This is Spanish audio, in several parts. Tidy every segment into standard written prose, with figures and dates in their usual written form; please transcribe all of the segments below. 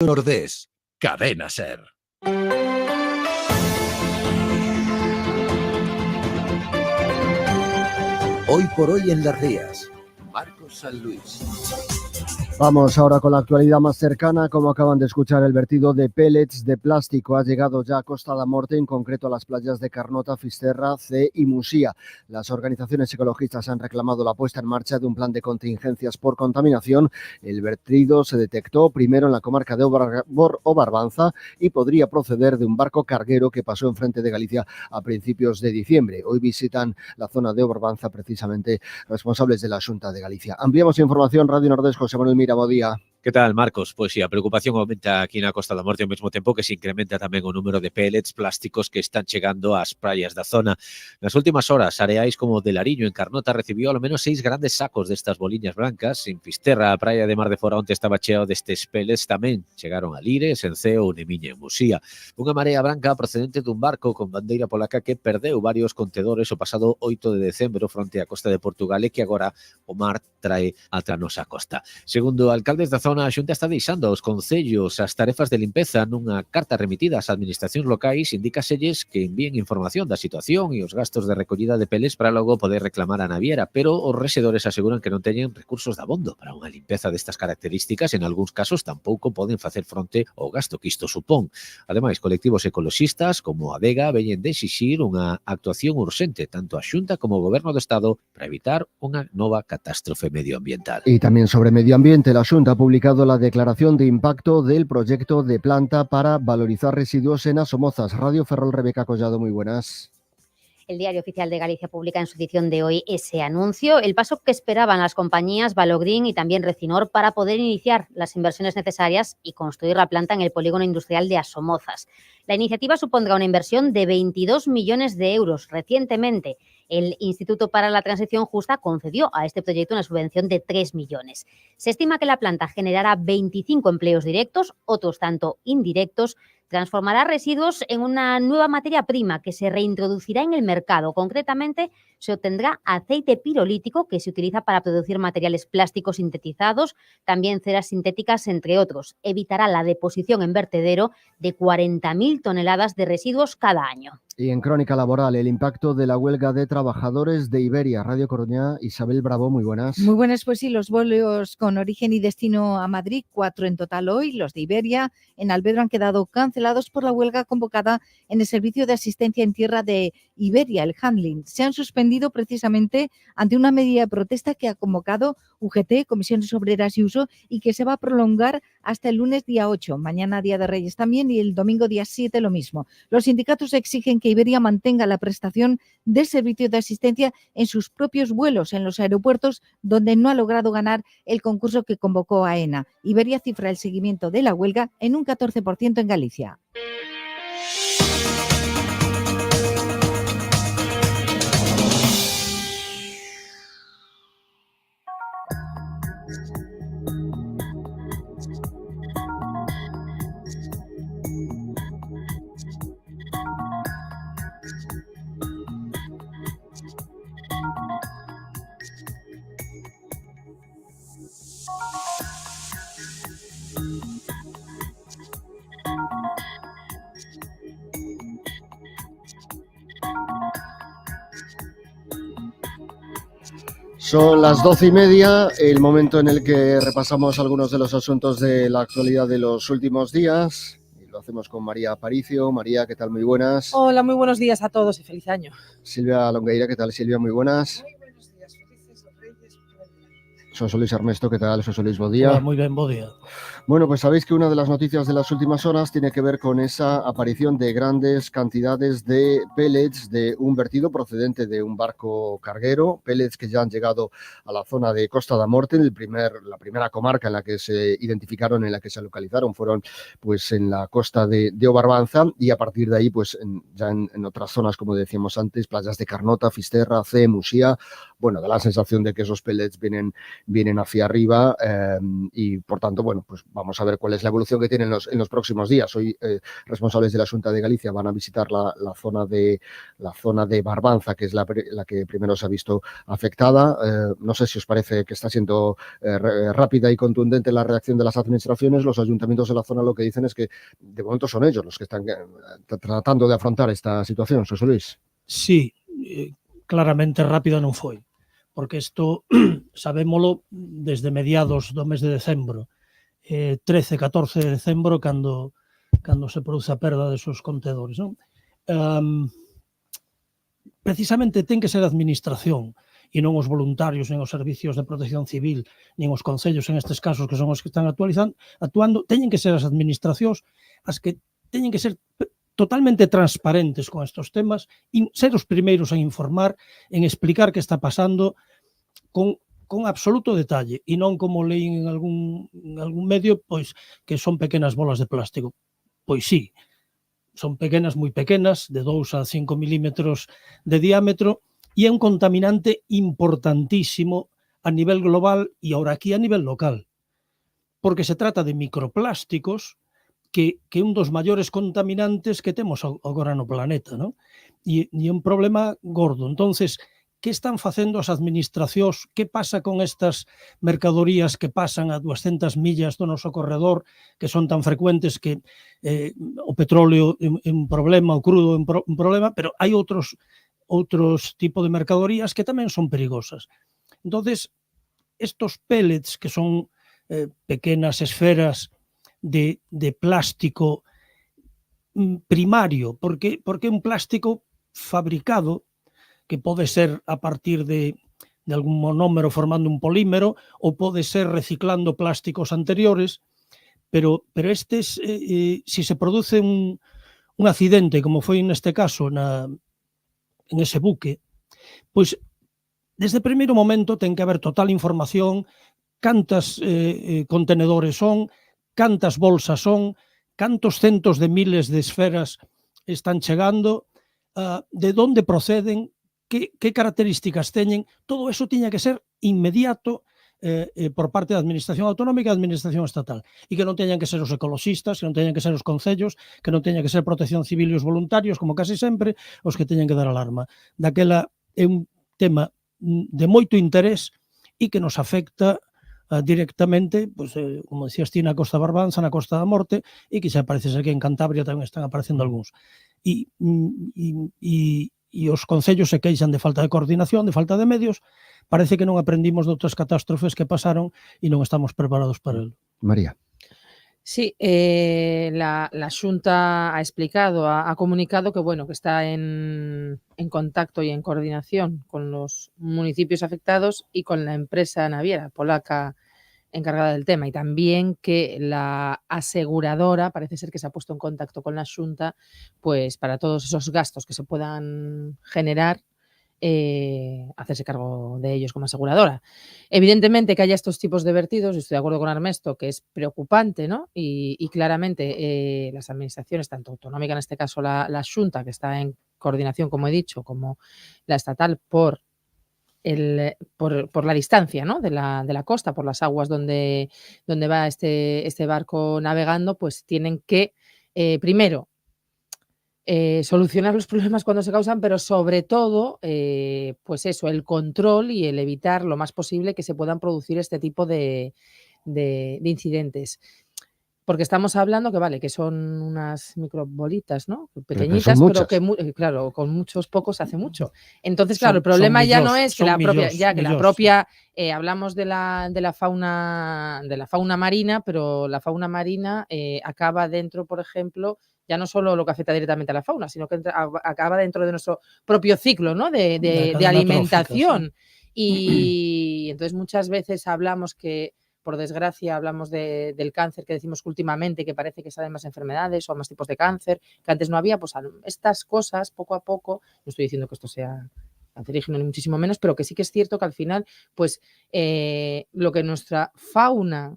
Nordés, Cadena SER. Hoy por hoy en Las Rías, Marcos San Luis. Vamos ahora con la actualidad más cercana. Como acaban de escuchar, el vertido de pellets de plástico ha llegado ya a Costa da Morte, en concreto a las playas de Carnota, Fisterra, Cee y Musía. Las organizaciones ecologistas han reclamado la puesta en marcha de un plan de contingencias por contaminación. El vertido se detectó primero en la comarca de Obarbanza y podría proceder de un barco carguero que pasó enfrente de Galicia a principios de diciembre. Hoy visitan la zona de Obarbanza precisamente responsables de la Xunta de Galicia. Ampliamos información. Radio Nordés, José Manuel Mira, bo día. Que tal, Marcos? Pois si, a preocupación aumenta aquí na Costa da Morte ao mesmo tempo que se incrementa tamén o número de pellets plásticos que están chegando ás praias da zona. Nas últimas horas, areais como de Lariño en Carnota recibiu ao menos 6 grandes sacos destas boliñas blancas. En Fisterra, a praia de Mar de Fora, onde estaba cheo destes pellets, tamén chegaron a Lires, en Cee ou Nemiña, en Musía. Unha marea branca procedente dun barco con bandeira polaca que perdeu varios contedores o pasado 8 de decembro fronte á costa de Portugal e que agora o mar trae ata a nosa costa. Segundo alcaldes da zona, a Xunta está deixando aos concellos as tarefas de limpeza. Nunha carta remitida ás administracións locais indícaselles que envíen información da situación e os gastos de recollida de pellets para logo poder reclamar a naviera, pero os residores aseguran que non teñen recursos de abondo para unha limpeza destas características. En algúns casos tampouco poden facer fronte ao gasto que isto supón. Ademais, colectivos ecoloxistas como a Vega veñen de exixir unha actuación urxente tanto a Xunta como o Goberno do Estado para evitar unha nova catástrofe medioambiental. Y también sobre medio ambiente, la Xunta ha publicado la declaración de impacto del proyecto de planta para valorizar residuos en Asomozas. Radio Ferrol, Rebeca Collado, muy buenas. El Diario Oficial de Galicia publica en su edición de hoy ese anuncio, el paso que esperaban las compañías Valogreen y también Recinor para poder iniciar las inversiones necesarias y construir la planta en el polígono industrial de Asomozas. La iniciativa supondrá una inversión de 22 millones de euros. Recientemente, el Instituto para la Transición Justa concedió a este proyecto una subvención de 3 millones. Se estima que la planta generará 25 empleos directos, otros tanto indirectos, transformará residuos en una nueva materia prima que se reintroducirá en el mercado. Concretamente, se obtendrá aceite pirolítico que se utiliza para producir materiales plásticos sintetizados, también ceras sintéticas, entre otros. Evitará la deposición en vertedero de 40.000 toneladas de residuos cada año. Y en Crónica Laboral, el impacto de la huelga de trabajadores de Iberia. Radio Coruña, Isabel Bravo, muy buenas. Muy buenas, pues sí, los vuelos con origen y destino a Madrid, 4 en total hoy, los de Iberia en Alvedro han quedado cancelados por la huelga convocada en el servicio de asistencia en tierra de Iberia, el handling. Se han suspendido precisamente ante una medida de protesta que ha convocado UGT, Comisiones Obreras y Uso, y que se va a prolongar hasta el lunes día 8, mañana Día de Reyes también, y el domingo día 7 lo mismo. Los sindicatos exigen que Iberia mantenga la prestación del servicio de asistencia en sus propios vuelos en los aeropuertos donde no ha logrado ganar el concurso que convocó AENA. Iberia cifra el seguimiento de la huelga en un 14% en Galicia. Son las 12:30, el momento en el que repasamos algunos de los asuntos de la actualidad de los últimos días. Y lo hacemos con María Aparicio. María, ¿qué tal? Muy buenas. Hola, muy buenos días a todos y feliz año. Silvia Longueira, ¿qué tal? Silvia, muy buenas. Muy buenos días, felices Reyes. José Luis Armesto, ¿qué tal? José Luis, buen día. Hola, muy bien, buen día. Bueno, pues sabéis que una de las noticias de las últimas horas tiene que ver con esa aparición de grandes cantidades de pellets de un vertido procedente de un barco carguero, pellets que ya han llegado a la zona de Costa da Morte, la primera comarca en la que se identificaron, en la que se localizaron, fueron pues en la costa de Obarbanza, y a partir de ahí pues ya en otras zonas, como decíamos antes, playas de Carnota, Fisterra, Cee, Musía. Bueno, da la sensación de que esos pellets vienen hacia arriba y por tanto, bueno, pues vamos a ver cuál es la evolución que tienen en los próximos días. Hoy responsables de la Xunta de Galicia van a visitar la zona de Barbanza, que es la que primero se ha visto afectada. No sé si os parece que está siendo rápida y contundente la reacción de las administraciones. Los ayuntamientos de la zona lo que dicen es que de momento son ellos los que están tratando de afrontar esta situación. José Luis. Sí, claramente rápida non foi, porque isto sabémolo desde mediados do mes de decembro, 13, 14 de decembro, cando se produce a perda desos contedores, non? Precisamente ten que ser a administración e non os voluntarios, nen os servicios de protección civil, nen os concellos en estes casos que son os que están actuando, teñen que ser as administracións as que teñen que ser totalmente transparentes con estes temas e ser os primeiros en informar, en explicar que está pasando con absoluto detalle e non como leín en algún medio, pois que son pequenas bolas de plástico. Pois sí, son pequenas, moi pequenas, de 2 a 5 milímetros de diámetro, e é un contaminante importantísimo a nivel global e ahora aquí a nivel local, porque se trata de microplásticos que é un dos maiores contaminantes que temos agora no planeta, non? E é un problema gordo. Entonces, que están facendo as administracións? Que pasa con estas mercadorías que pasan a 200 millas do noso corredor, que son tan frecuentes que o petróleo é un problema, o crudo é un problema, pero hai outros tipos de mercadorías que tamén son perigosas. Entonces, estos pellets, que son pequenas esferas de plástico primario, porque é un plástico fabricado que pode ser a partir de algún monómero formando un polímero ou pode ser reciclando plásticos anteriores, pero estes, si se produce un accidente, como foi neste caso en ese buque, pois desde o primeiro momento ten que haber total información, cantas contenedores son, cantas bolsas son, cantos centos de miles de esferas están chegando, de onde proceden, que características teñen. Todo eso tiña que ser inmediato por parte da Administración Autonómica e da Administración Estatal, e que non teñan que ser os ecoloxistas, que non teñan que ser os concellos, que non teñan que ser Protección Civil e os voluntarios, como casi sempre, os que teñan que dar alarma. Daquela é un tema de moito interés e que nos afecta directamente, pois, como decías ti, na Costa Barbanza, na Costa da Morte, e que xa parece ser que en Cantabria tamén están aparecendo algúns. E os concellos se queixan de falta de coordinación, de falta de medios. Parece que non aprendimos de outras catástrofes que pasaron e non estamos preparados para el. María. Sí, la Xunta ha explicado, ha comunicado que bueno, que está en contacto y en coordinación con los municipios afectados y con la empresa naviera polaca encargada del tema, y también que la aseguradora parece ser que se ha puesto en contacto con la Xunta pues para todos esos gastos que se puedan generar, hacerse cargo de ellos como aseguradora. Evidentemente que haya estos tipos de vertidos, y estoy de acuerdo con Ernesto, que es preocupante, ¿no? Y claramente las administraciones, tanto autonómica en este caso la Xunta, que está en coordinación, como he dicho, como la estatal por la distancia, ¿no? de la costa, por las aguas donde va este barco navegando, pues tienen que primero solucionar los problemas cuando se causan, pero sobre todo, pues eso, el control y el evitar lo más posible que se puedan producir este tipo de incidentes. Porque estamos hablando que vale, que son unas microbolitas, ¿no? Pequeñitas, pero que claro, con muchos pocos hace mucho. Entonces, claro, el problema ya no es que la propia, hablamos de la fauna marina, pero la fauna marina acaba dentro, por ejemplo, ya no solo lo que afecta directamente a la fauna, sino que acaba dentro de nuestro propio ciclo, ¿no? de alimentación. Trófica, sí. Y entonces muchas veces hablamos que, por desgracia, hablamos del cáncer, que decimos que últimamente que parece que salen más enfermedades o más tipos de cáncer, que antes no había, pues estas cosas, poco a poco, no estoy diciendo que esto sea cancerígeno ni muchísimo menos, pero que sí que es cierto que al final, pues lo que nuestra fauna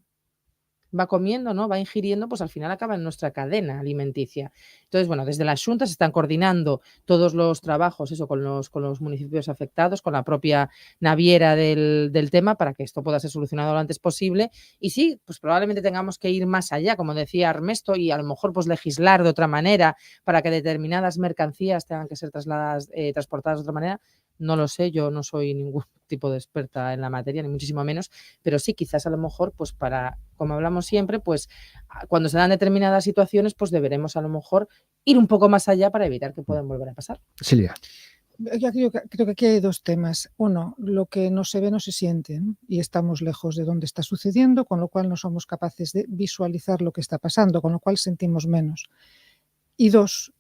va comiendo, ¿no? Va ingiriendo, pues al final acaba en nuestra cadena alimenticia. Entonces, bueno, desde la Xunta se están coordinando todos los trabajos, eso, con los municipios afectados, con la propia naviera del tema, para que esto pueda ser solucionado lo antes posible. Y sí, pues probablemente tengamos que ir más allá, como decía Armesto, y a lo mejor pues legislar de otra manera para que determinadas mercancías tengan que ser transportadas de otra manera. No lo sé, yo no soy ningún tipo de experta en la materia, ni muchísimo menos, pero sí, quizás a lo mejor, pues para, como hablamos siempre, pues cuando se dan determinadas situaciones, pues deberemos a lo mejor ir un poco más allá para evitar que puedan volver a pasar. Silvia. Yo creo que aquí hay dos temas. Uno, lo que no se ve no se siente, ¿no? Y estamos lejos de donde está sucediendo, con lo cual no somos capaces de visualizar lo que está pasando, con lo cual sentimos menos. Y dos,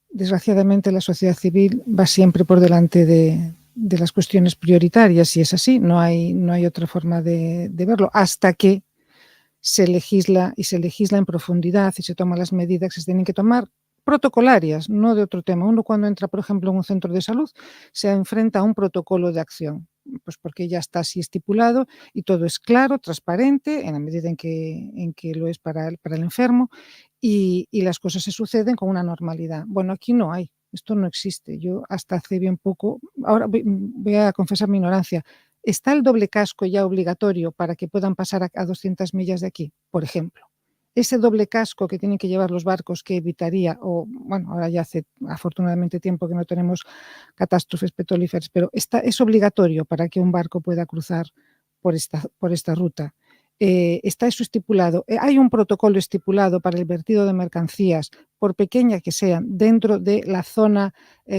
desgraciadamente la sociedad civil va siempre por delante de las cuestiones prioritarias, y es así, no hay otra forma de verlo, hasta que se legisla en profundidad y se toman las medidas que se tienen que tomar, protocolarias, no de otro tema. Uno, cuando entra, por ejemplo, en un centro de salud, se enfrenta a un protocolo de acción, pues porque ya está así estipulado y todo es claro, transparente, en la medida en que lo es para el enfermo, y las cosas se suceden con una normalidad. Bueno, aquí no hay, esto no existe. Yo hasta hace bien poco, ahora voy a confesar mi ignorancia, ¿está el doble casco ya obligatorio para que puedan pasar a 200 millas de aquí, por ejemplo? Ese doble casco que tienen que llevar los barcos, que evitaría, o bueno, ahora ya hace afortunadamente tiempo que no tenemos catástrofes petrolíferas, pero es obligatorio para que un barco pueda cruzar por esta ruta. Está eso estipulado. Hay un protocolo estipulado para el vertido de mercancías, por pequeña que sean, dentro de la zona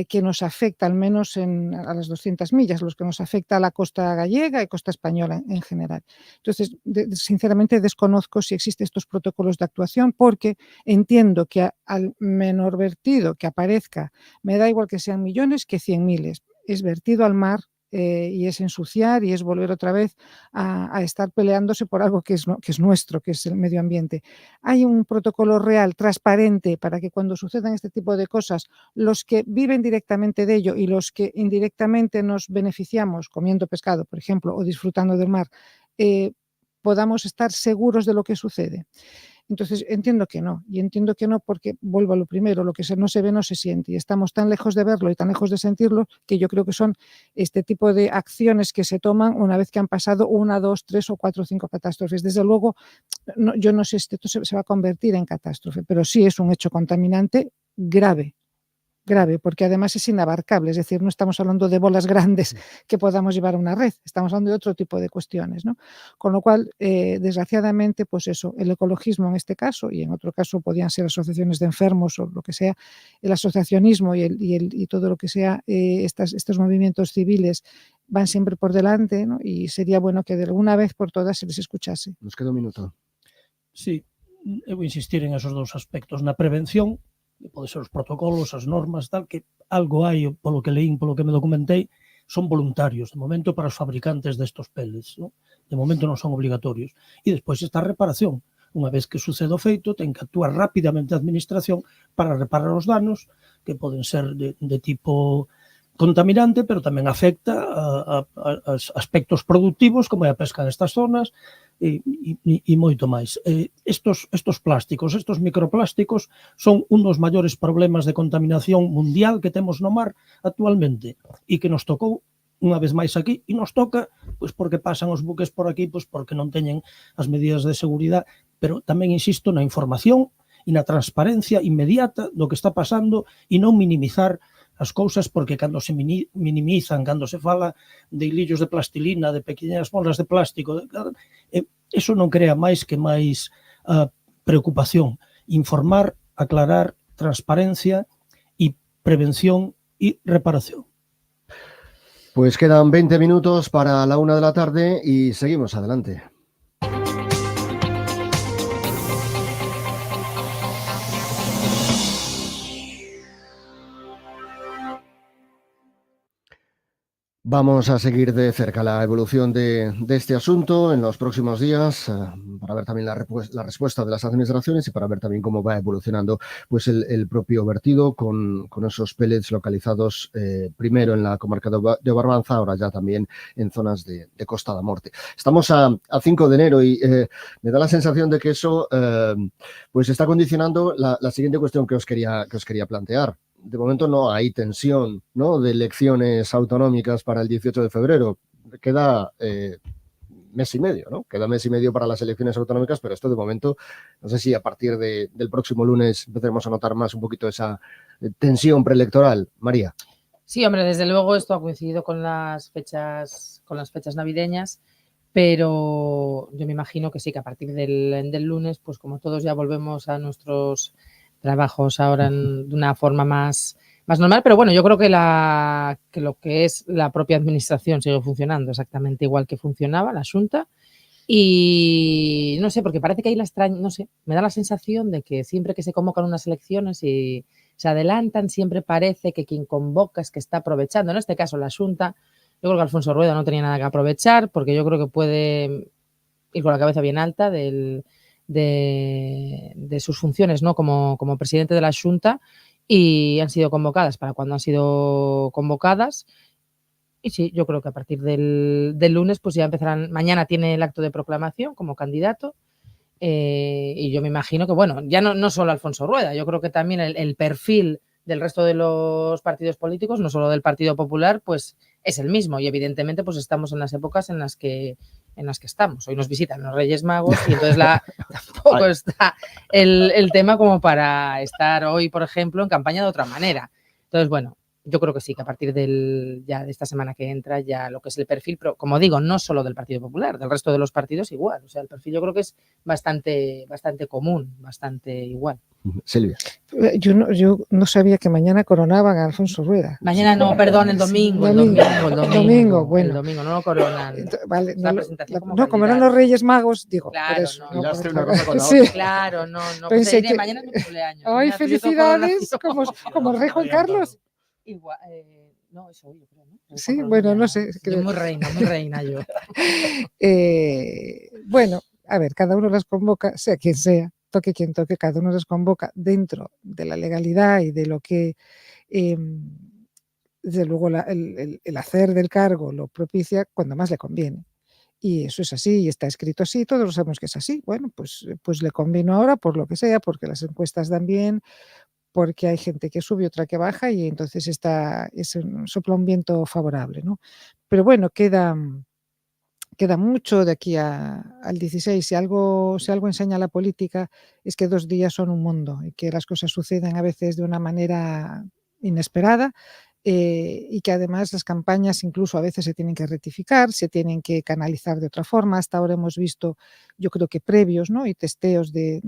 que nos afecta, al menos a las 200 millas, los que nos afecta a la costa gallega y costa española en general. Entonces, sinceramente desconozco si existen estos protocolos de actuación, porque entiendo que al menor vertido que aparezca, me da igual que sean millones que 100 miles, es vertido al mar. Y es ensuciar y es volver otra vez a estar peleándose por algo que es nuestro, que es el medio ambiente. Hay un protocolo real, transparente, para que cuando sucedan este tipo de cosas, los que viven directamente de ello y los que indirectamente nos beneficiamos comiendo pescado, por ejemplo, o disfrutando del mar, podamos estar seguros de lo que sucede. Entonces, entiendo que no porque, vuelvo a lo primero, lo que no se ve no se siente, y estamos tan lejos de verlo y tan lejos de sentirlo, que yo creo que son este tipo de acciones que se toman una vez que han pasado 1, 2, 3 o 4 o 5 catástrofes. Desde luego, yo no sé si esto se va a convertir en catástrofe, pero sí es un hecho contaminante grave, porque además es inabarcable, es decir, no estamos hablando de bolas grandes que podamos llevar a una red, estamos hablando de otro tipo de cuestiones, ¿no? Con lo cual, desgraciadamente, pues eso, el ecologismo en este caso, y en otro caso podían ser asociaciones de enfermos o lo que sea, el asociacionismo y todo lo que sea, estos movimientos civiles van siempre por delante, ¿no? Y sería bueno que de alguna vez por todas se les escuchase. Nos queda un minuto. Sí, eu vou insistir en esos dous aspectos. Na prevención, que pode ser os protocolos, as normas, tal, que algo hai, polo que leín, polo que me documentei, son voluntarios, de momento, para os fabricantes destos pellets, ¿no? De momento non son obligatorios. E despois esta reparación. Unha vez que sucede o feito, ten que actuar rapidamente a administración para reparar os danos, que poden ser de tipo contaminante, pero tamén afecta a aspectos productivos, como é a pesca nestas zonas, e moito máis. Estos plásticos, estos microplásticos, son un dos maiores problemas de contaminación mundial que temos no mar actualmente, e que nos tocou unha vez máis aquí, e nos toca pois porque pasan os buques por aquí, pois porque non teñen as medidas de seguridade, pero tamén insisto na información e na transparencia inmediata do que está pasando, e non minimizar as cousas, porque cando se minimizan, cando se fala de hilillos de plastilina, de pequenas bolas de plástico, eso non crea máis que máis preocupación. Informar, aclarar, transparencia e prevención y reparación. Pues quedan 20 minutos para la 1 de la tarde y seguimos adelante. Vamos a seguir de cerca la evolución de este asunto en los próximos días para ver también la respuesta de las administraciones y para ver también cómo va evolucionando pues el propio vertido con esos pellets localizados primero en la comarca de Barbanza, ahora ya también en zonas de Costa da Morte. Estamos a 5 de enero y me da la sensación de que eso pues está condicionando la siguiente cuestión que os quería plantear. De momento no hay tensión, ¿no?, de elecciones autonómicas para el 18 de febrero. Queda mes y medio, ¿no? Queda mes y medio para las elecciones autonómicas, pero esto de momento, no sé si a partir del próximo lunes empezaremos a notar más un poquito esa tensión preelectoral. María. Sí, hombre, desde luego esto ha coincidido con las fechas navideñas, pero yo me imagino que sí, que a partir del lunes, pues como todos ya volvemos a nuestros trabajos ahora de una forma más normal, pero bueno, yo creo que lo que es la propia administración sigue funcionando exactamente igual que funcionaba la Xunta y no sé, porque parece que hay no sé, me da la sensación de que siempre que se convocan unas elecciones y se adelantan, siempre parece que quien convoca es que está aprovechando, en este caso la Xunta. Yo creo que Alfonso Rueda no tenía nada que aprovechar porque yo creo que puede ir con la cabeza bien alta de sus funciones, ¿no?, como presidente de la Xunta, y han sido convocadas para cuando han sido convocadas. Y sí, yo creo que a partir del lunes pues ya empezarán. Mañana tiene el acto de proclamación como candidato y yo me imagino que, bueno, ya no solo Alfonso Rueda, yo creo que también el perfil del resto de los partidos políticos, no solo del Partido Popular, pues es el mismo y evidentemente pues estamos en las épocas en las que estamos. Hoy nos visitan los Reyes Magos y entonces tampoco está el tema como para estar hoy, por ejemplo, en campaña de otra manera. Entonces, bueno, yo creo que sí, que a partir ya de esta semana que entra, ya lo que es el perfil, pero como digo, no solo del Partido Popular, del resto de los partidos igual. O sea, el perfil yo creo que es bastante común, bastante igual. Silvia. Yo no sabía que mañana coronaban a Alfonso Rueda. Mañana no, perdón, el domingo. Domingo, bueno. El domingo no lo coronan. Vale, como como eran los Reyes Magos, digo, claro, por eso. no, por una cosa con la sí. otra. Claro, no. Pensé Pues mañana es mi cumpleaños. ¡Ay, felicidades! Como el rey Juan Carlos. Igual, no, eso yo creo, ¿no? Sí, bueno, no sé. Yo muy reina yo. Bueno, a ver, cada uno las convoca, sea quien sea, toque quien toque, cada uno las convoca dentro de la legalidad y de lo que, desde luego, el hacer del cargo lo propicia cuando más le conviene. Y eso es así, y está escrito así, todos lo sabemos que es así. Bueno, pues le convino ahora por lo que sea, porque las encuestas dan bien, porque hay gente que sube, otra que baja, y entonces sopla un viento favorable, ¿no? Pero bueno, queda mucho de aquí al 16. Si algo enseña la política es que 2 días son un mundo y que las cosas suceden a veces de una manera inesperada y que además las campañas incluso a veces se tienen que rectificar, se tienen que canalizar de otra forma. Hasta ahora hemos visto, yo creo que previos, ¿no?, y testeos de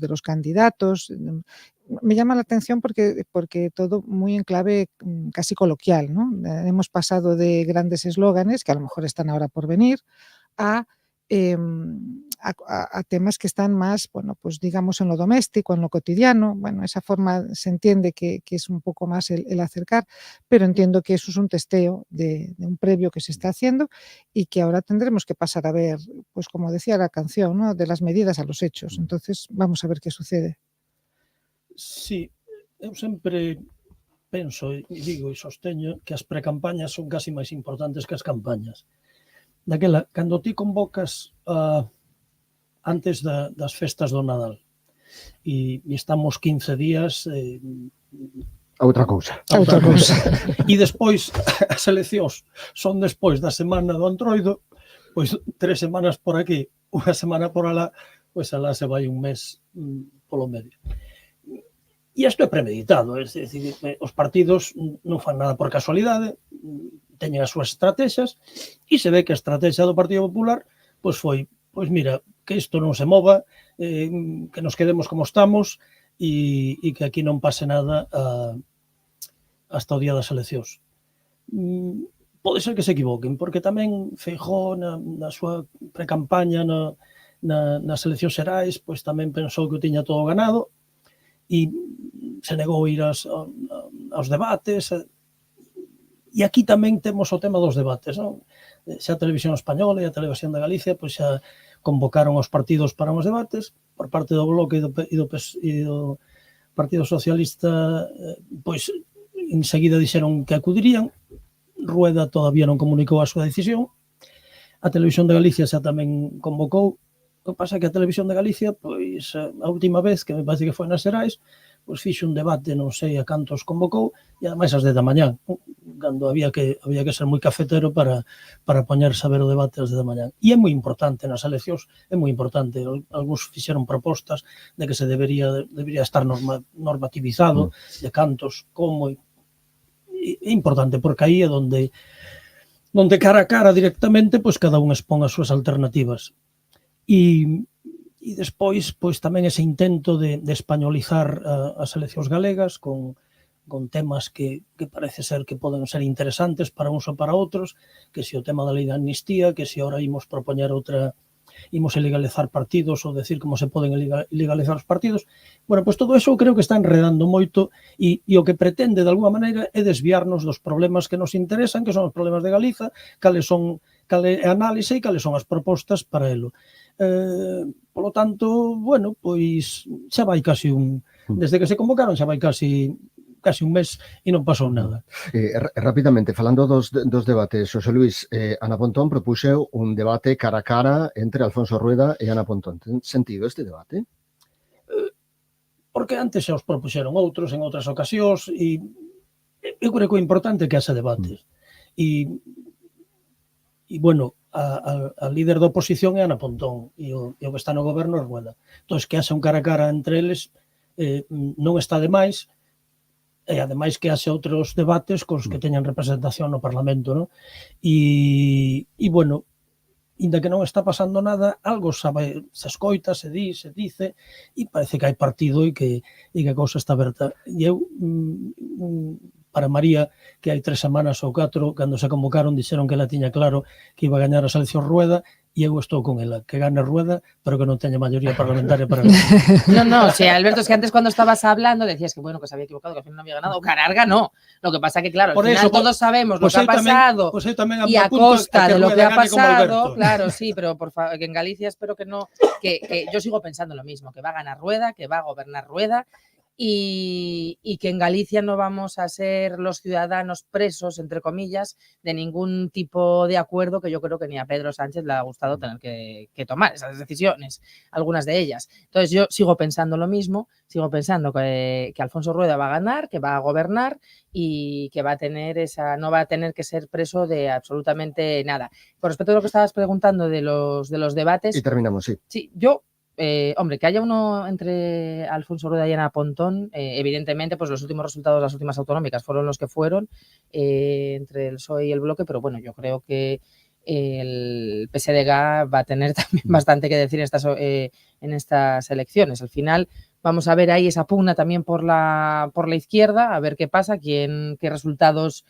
los candidatos. Me llama la atención porque todo muy en clave casi coloquial, ¿no? Hemos pasado de grandes eslóganes, que a lo mejor están ahora por venir, a temas que están más, pues digamos, en lo doméstico, en lo cotidiano. Bueno, esa forma se entiende que es un poco más el acercar, pero entiendo que eso es un testeo de un previo que se está haciendo y que ahora tendremos que pasar a ver, pues como decía la canción, ¿no?, de las medidas a los hechos. Entonces, vamos a ver qué sucede. Sí, eu sempre penso e digo e sosteño que as precampañas son casi máis importantes que as campañas. Daquela, cando ti convocas antes das festas do Nadal e estamos 15 días Outra cousa. E despois as eleccións son despois da semana do Antroido, pois 3 semanas por aquí, unha semana por alá, pois alá se vai un mes polo medio. E isto é premeditado, é dicir, os partidos non fan nada por casualidade, teñen as súas estrategias e se ve que a estrategia do Partido Popular pois foi, pois mira, que isto non se mova, que nos quedemos como estamos e que aquí non pase nada hasta o día das eleccións. Pode ser que se equivoquen, porque tamén Feijóo na súa precampaña nas eleccións xerais, pois tamén pensou que o tiña todo ganado e se negou a ir aos debates E aquí tamén temos o tema dos debates, non? Xa a Televisión Española e a Televisión de Galicia pois xa convocaron os partidos para os debates por parte do Bloque e do Partido Socialista, pois enseguida dixeron que acudirían. Rueda todavía non comunicou a súa decisión. A Televisión de Galicia xa tamén convocou. O que pasa é que a Televisión de Galicia, pois a última vez, que me parece que foi nas Xerais, pois fixo un debate, non sei a cantos convocou, e ademais ás 10 da mañán, cando había que ser moi cafetero para poñerse a ver o debate ás 10 da mañán. E é moi importante nas eleccións, é moi importante. Algúns fixeron propostas de que se debería estar normativizado, de cantos, como. É importante, porque aí é onde cara a cara directamente, pois cada un expón as súas alternativas. E despois, pois tamén ese intento de españolizar as eleccións galegas con temas que parece ser que poden ser interesantes para uns ou para outros, que se o tema da lei de amnistía, que se ahora imos propoñer outra, imos ilegalizar partidos ou decir como se poden ilegalizar os partidos. Bueno, pois todo eso creo que está enredando moito e o que pretende de alguma maneira é desviarnos dos problemas que nos interesan, que son os problemas de Galiza, cal é a análise e cales son as propostas para elo. Polo tanto, bueno, pois xa vai casi desde que se convocaron xa vai casi un mes e non pasou nada. Rapidamente, falando dos debates, Xosé Luís, Ana Pontón propuxeu un debate cara a cara entre Alfonso Rueda e Ana Pontón. Ten sentido este debate? Porque antes xa os propuxeron outros en outras ocasións e eu creo que o importante é que haxa debates. E bueno, a líder da oposición é Ana Pontón e o que está no goberno é Rueda. Entón, que haxa un cara a cara entre eles non está de máis, e ademais que haxe outros debates cos que teñan representación no Parlamento, non? E bueno, inda que non está pasando nada, algo se escoita, se di, se dice, e parece que hai partido e que a cousa está aberta. E eu, para María, que hai 3 semanas ou 4, cando se convocaron, dixeron que ela tiña claro que iba a gañar as eleccións Rueda, e eu estou con ela, que gane Rueda, pero que non teña maioría parlamentaria para ganar. No, o sea, Alberto, es que antes cuando estabas hablando decías que bueno, que se había equivocado, que al final no había ganado. Ganar ganó. Lo que pasa que, claro, al final todos sabemos lo que ha pasado y a costa de lo que ha pasado, claro, sí, pero por favor, que en Galicia espero que no, que yo sigo pensando lo mismo, que va a ganar Rueda, que va a gobernar Rueda, y que en Galicia no vamos a ser los ciudadanos presos, entre comillas, de ningún tipo de acuerdo que yo creo que ni a Pedro Sánchez le ha gustado tener que tomar esas decisiones, algunas de ellas. Entonces yo sigo pensando lo mismo, sigo pensando que Alfonso Rueda va a ganar, que va a gobernar y que va a tener no va a tener que ser preso de absolutamente nada. Con respecto a lo que estabas preguntando de los debates... Y terminamos, sí. Sí, yo... hombre, que haya uno entre Alfonso Rueda y Ana Pontón, evidentemente, pues los últimos resultados de las últimas autonómicas fueron los que fueron, entre el PSOE y el Bloque, pero bueno, yo creo que el PSDG va a tener también bastante que decir en estas elecciones. Al final vamos a ver ahí esa pugna también por la izquierda, a ver qué pasa, qué resultados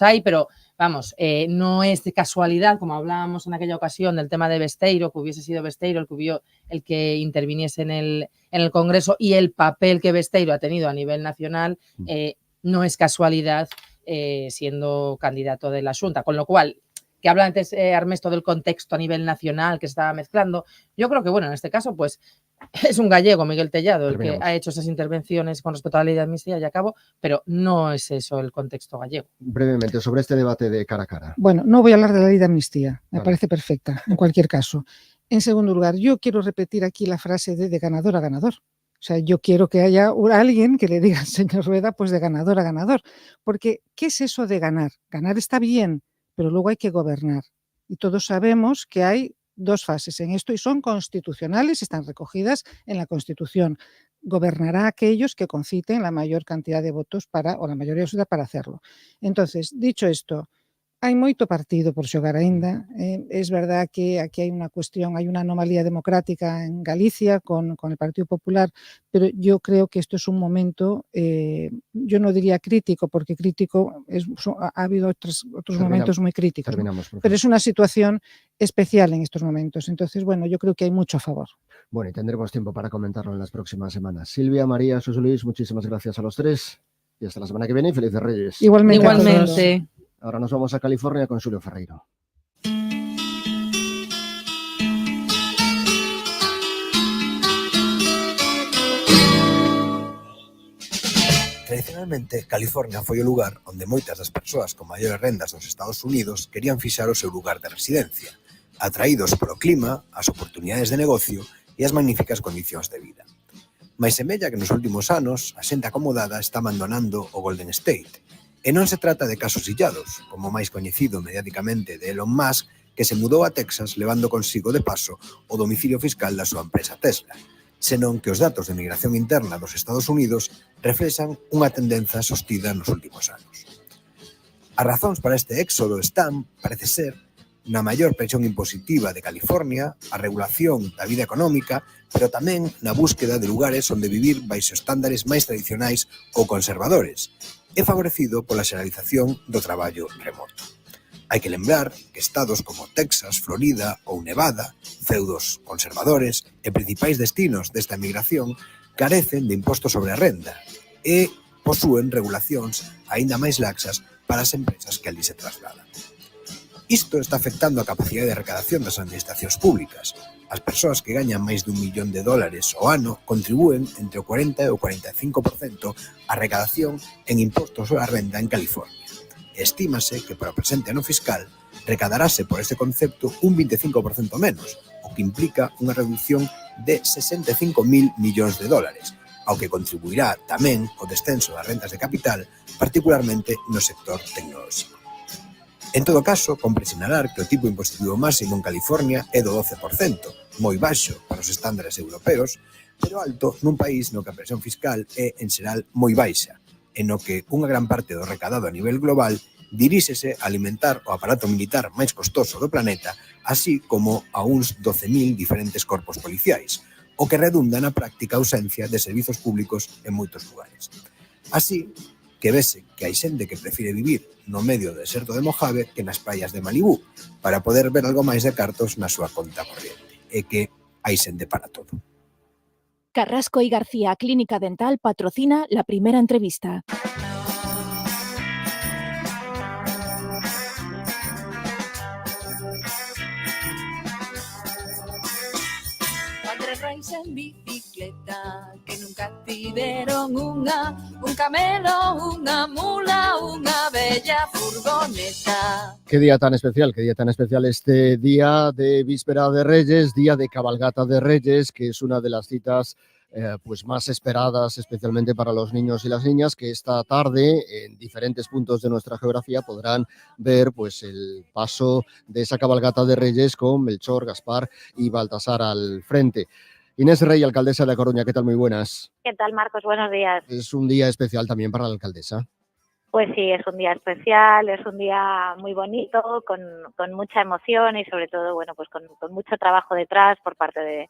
hay, pero vamos, no es de casualidad, como hablábamos en aquella ocasión del tema de Besteiro, que hubiese sido Besteiro el que interviniese en el Congreso, y el papel que Besteiro ha tenido a nivel nacional, no es casualidad siendo candidato de la Xunta, con lo cual, que habla antes Armesto del contexto a nivel nacional que se estaba mezclando, yo creo que, bueno, en este caso, pues es un gallego, Miguel Tellado, el que ha hecho esas intervenciones con respecto a la ley de amnistía y a cabo, pero no es eso el contexto gallego. Brevemente, sobre este debate de cara a cara. Bueno, no voy a hablar de la ley de amnistía, me parece perfecta, en cualquier caso. En segundo lugar, yo quiero repetir aquí la frase de ganador a ganador. O sea, yo quiero que haya alguien que le diga al señor Rueda, pues de ganador a ganador. Porque, ¿qué es eso de ganar? Ganar está bien, pero luego hay que gobernar. Y todos sabemos que hay 2 fases en esto y son constitucionales, están recogidas en la Constitución. Gobernará aquellos que conciten la mayor cantidad de votos o la mayoría absoluta para hacerlo. Entonces, dicho esto, hai moito partido por xogar aínda. Es verdad que aquí hai unha cuestión, hai unha anomalía democrática en Galicia con el Partido Popular, pero yo creo que esto es un momento, yo no diría crítico, porque crítico ha habido otros momentos muy críticos, ¿no? Pero es una situación especial en estos momentos. Entonces, bueno, yo creo que hay mucho a favor. Bueno, y tendremos tiempo para comentarlo en las próximas semanas. Silvia, María, José Luis, muchísimas gracias a los 3. Y hasta la semana que viene y felices Reyes. Igualmente. a todos. Igualmente. Ahora nos vamos a California con Julio Ferreiro. Tradicionalmente, California foi o lugar onde moitas das persoas con maiores rendas dos Estados Unidos querían fixar o seu lugar de residencia, atraídos polo clima, as oportunidades de negocio e as magníficas condicións de vida. Mais semella que nos últimos anos a xente acomodada está abandonando o Golden State, e non se trata de casos illados, como o máis coñecido mediáticamente de Elon Musk, que se mudou a Texas levando consigo de paso o domicilio fiscal da súa empresa Tesla, senón que os datos de migración interna dos Estados Unidos reflexan unha tendenza sostida nos últimos anos. As razóns para este éxodo están, parece ser, na maior presión impositiva de California, a regulación da vida económica, pero tamén na búsqueda de lugares onde vivir baixo estándares máis tradicionais ou conservadores, e favorecido pola xeralización do traballo remoto. Hai que lembrar que estados como Texas, Florida ou Nevada, feudos conservadores e principais destinos desta emigración, carecen de impostos sobre a renda e posúen regulacións aínda máis laxas para as empresas que alí se trasladan. Isto está afectando a capacidade de recadación das administracións públicas. As persoas que gañan máis de $1 millón ao ano contribúen entre o 40 e o 45% á recadación en impostos sobre a renda en California. Estímase que para o presente ano fiscal recadarase por este concepto un 25% menos, o que implica unha reducción de $65.000 millóns, ao que contribuirá tamén o descenso das rentas de capital, particularmente no sector tecnolóxico. En todo caso, compre sinalar que o tipo impositivo máximo en California é do 12%, moi baixo para os estándares europeos, pero alto nun país no que a presión fiscal é, en xeral, moi baixa, en no que unha gran parte do recadado a nivel global diríxese a alimentar o aparato militar máis costoso do planeta, así como a uns 12.000 diferentes corpos policiais, o que redunda na práctica ausencia de servizos públicos en moitos lugares. Así que vese que hai xente que prefire vivir no medio do deserto de Mojave que nas praias de Malibú, para poder ver algo máis de cartos na súa conta corriente, e que hai xente para todo. Carrasco y García Clínica Dental patrocina la primera entrevista. En bicicleta, que nunca tiveron un camelo, unha mula, unha bella furgoneta. Qué día tan especial este día de víspera de Reyes, día de cabalgata de Reyes, que es una de las citas pues más esperadas, especialmente para los niños y las niñas, que esta tarde en diferentes puntos de nuestra geografía podrán ver pues el paso de esa cabalgata de Reyes con Melchor, Gaspar y Baltasar al frente. Inés Rey, alcaldesa de A Coruña, ¿qué tal? Muy buenas. ¿Qué tal, Marcos? Buenos días. Es un día especial también para la alcaldesa. Pues sí, es un día especial, es un día muy bonito, con mucha emoción y sobre todo, bueno, pues con mucho trabajo detrás por parte de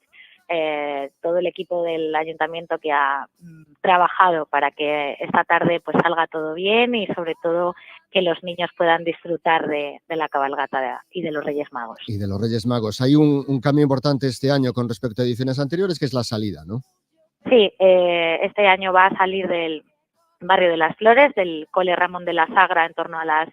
todo el equipo del ayuntamiento que ha trabajado para que esta tarde pues salga todo bien y sobre todo que los niños puedan disfrutar de la cabalgata y de los Reyes Magos. Y de los Reyes Magos. Hay un cambio importante este año con respecto a ediciones anteriores, que es la salida, ¿no? Sí, este año va a salir del barrio de las Flores, del Cole Ramón de la Sagra, en torno a las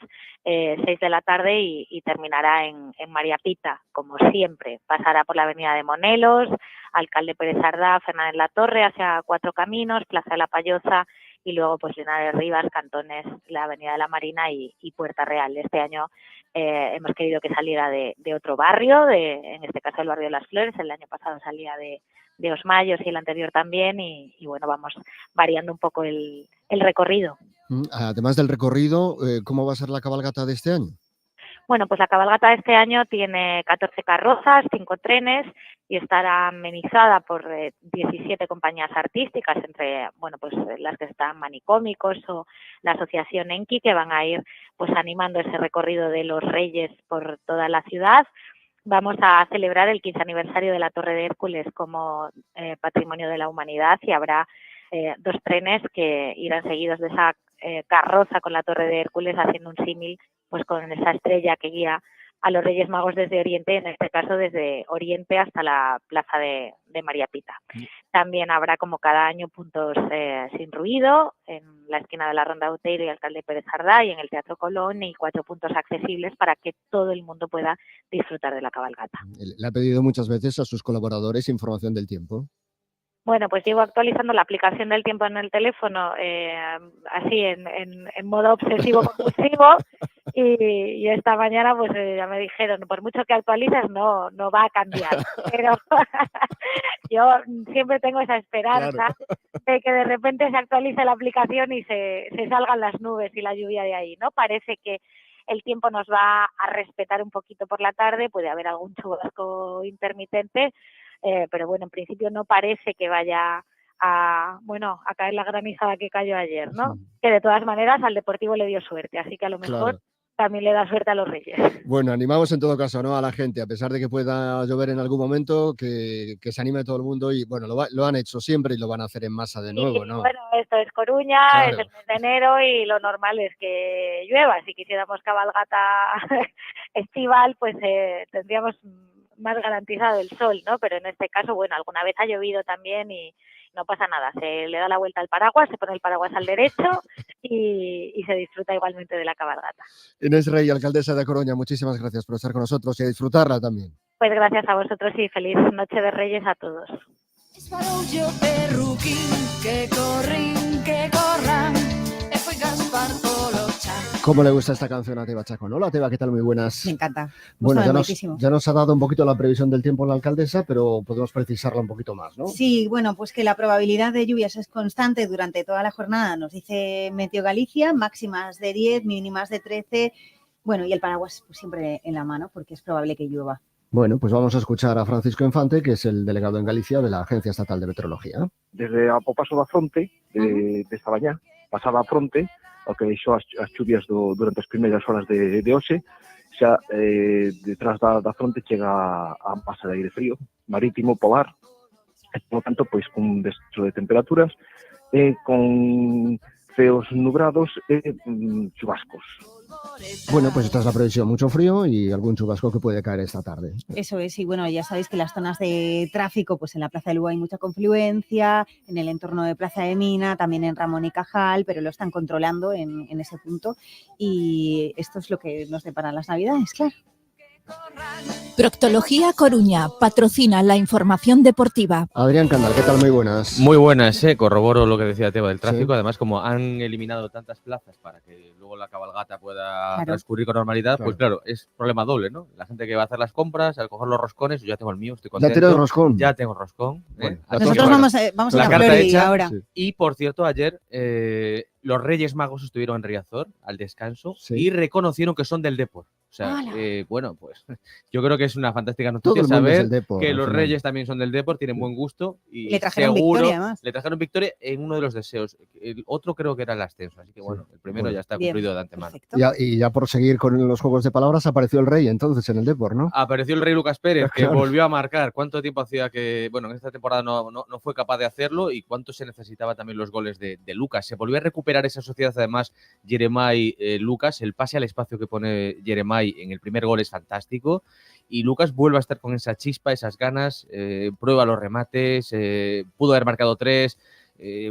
6 de la tarde y terminará en María Pita, como siempre. Pasará por la avenida de Monelos, Alcalde Pérez Sardá, Fernández Latorre, hacia Cuatro Caminos, Plaza de la Payosa y luego pues Linares Rivas, Cantones, la avenida de la Marina y Puerta Real. Este año hemos querido que saliera de otro barrio, en este caso el barrio de las Flores. El año pasado salía de Osmayos y el anterior también y bueno, vamos variando un poco el recorrido. Además del recorrido, ¿cómo va a ser la cabalgata de este año? Bueno, pues la cabalgata de este año tiene 14 carrozas, 5 trenes y estará amenizada por 17 compañías artísticas, entre bueno, pues las que están Manicómicos o la Asociación Enki, que van a ir pues animando ese recorrido de los Reyes por toda la ciudad. Vamos a celebrar el 15 aniversario de la Torre de Hércules como Patrimonio de la Humanidad y habrá 2 trenes que irán seguidos de esa carroza con la Torre de Hércules, haciendo un símil pues con esa estrella que guía a los Reyes Magos desde Oriente, en este caso desde Oriente hasta la plaza de María Pita. También habrá, como cada año, puntos sin ruido en la esquina de la Ronda Outeiro y Alcalde Pérez Jardá y en el Teatro Colón, y 4 puntos accesibles para que todo el mundo pueda disfrutar de la cabalgata. Le ha pedido muchas veces a sus colaboradores información del tiempo. Bueno, pues llevo actualizando la aplicación del tiempo en el teléfono, así en modo obsesivo compulsivo, y esta mañana pues ya me dijeron, por mucho que actualices no va a cambiar, pero yo siempre tengo esa esperanza de que de repente se actualice la aplicación y se salgan las nubes y la lluvia de ahí, ¿no? Parece que el tiempo nos va a respetar un poquito por la tarde, puede haber algún chubasco intermitente, pero bueno, en principio no parece que vaya a caer la granizada que cayó ayer, ¿no? Sí. Que de todas maneras al Deportivo le dio suerte, así que a lo mejor también le da suerte a los Reyes. Bueno, animamos en todo caso, ¿no?, a la gente, a pesar de que pueda llover en algún momento, que se anime todo el mundo y bueno, lo han hecho siempre y lo van a hacer en masa de nuevo, ¿no? Bueno, esto es Coruña, es el mes de enero y lo normal es que llueva. Si quisiéramos cabalgata estival, pues tendríamos más garantizado el sol, ¿no? Pero en este caso, bueno, alguna vez ha llovido también y no pasa nada. Se le da la vuelta al paraguas, se pone el paraguas al derecho y se disfruta igualmente de la cabalgata. Inés Rey, alcaldesa de Coruña, muchísimas gracias por estar con nosotros y a disfrutarla también. Pues gracias a vosotros y feliz Noche de Reyes a todos. ¿Cómo le gusta esta canción a Teba Chacón? Hola Teba, ¿qué tal? Muy buenas. Me encanta. Bueno, ya nos ha dado un poquito la previsión del tiempo la alcaldesa, pero podemos precisarla un poquito más, ¿no? Sí, bueno, pues que la probabilidad de lluvias es constante durante toda la jornada, nos dice Meteo Galicia, máximas de 10, mínimas de 13, bueno, y el paraguas pues, siempre en la mano porque es probable que llueva. Bueno, pues vamos a escuchar a Francisco Infante, que es el delegado en Galicia de la Agencia Estatal de Meteorología. Desde a paso da fronte desta mañá, pasada a fronte, o que deixou as chuvias durante as primeiras horas de hoxe, xa detrás da fronte chega a masa de aire frío, marítimo, polar, e, por tanto, pois, con un descenso de temperaturas, con ceos nubrados e chubascos. Bueno, pues esta es la previsión, mucho frío y algún chubasco que puede caer esta tarde. Eso es, y bueno, ya sabéis que las zonas de tráfico, pues en la Plaza de Lugo hay mucha confluencia, en el entorno de Plaza de Mina, también en Ramón y Cajal, pero lo están controlando en ese punto y esto es lo que nos deparan las Navidades, claro. Proctología Coruña patrocina la información deportiva. Adrián Candal, ¿qué tal? Muy buenas. Muy buenas, corroboro lo que decía Teba del tráfico. Sí. Además, como han eliminado tantas plazas para que luego la cabalgata pueda transcurrir con normalidad, pues claro, es problema doble, ¿no? La gente que va a hacer las compras, al coger los roscones, yo ya tengo el mío, estoy contento. ¿Ya tienes roscón? Ya tengo roscón. Bueno, nosotros vamos a la carta hecha ahora. Sí. Y, por cierto, ayer los Reyes Magos estuvieron en Riazor al descanso y reconocieron que son del Depor. O sea, bueno, pues yo creo que es una fantástica noticia saber Depor, que los Reyes también son del Depor, tienen buen gusto y le trajeron victoria, además. Le trajeron victoria en uno de los deseos. El otro creo que era el ascenso, así que bueno, el primero ya está cumplido de antemano. Y ya por seguir con los juegos de palabras, apareció el Rey entonces en el Depor, ¿no? Apareció el Rey Lucas Pérez, que volvió a marcar. ¿Cuánto tiempo hacía que, bueno, en esta temporada no fue capaz de hacerlo y cuánto se necesitaba también los goles de Lucas? Se volvió a recuperar esa sociedad, además, Jeremai-Lucas, el pase al espacio que pone Jeremai en el primer gol es fantástico y Lucas vuelve a estar con esa chispa, esas ganas, prueba los remates, pudo haber marcado 3,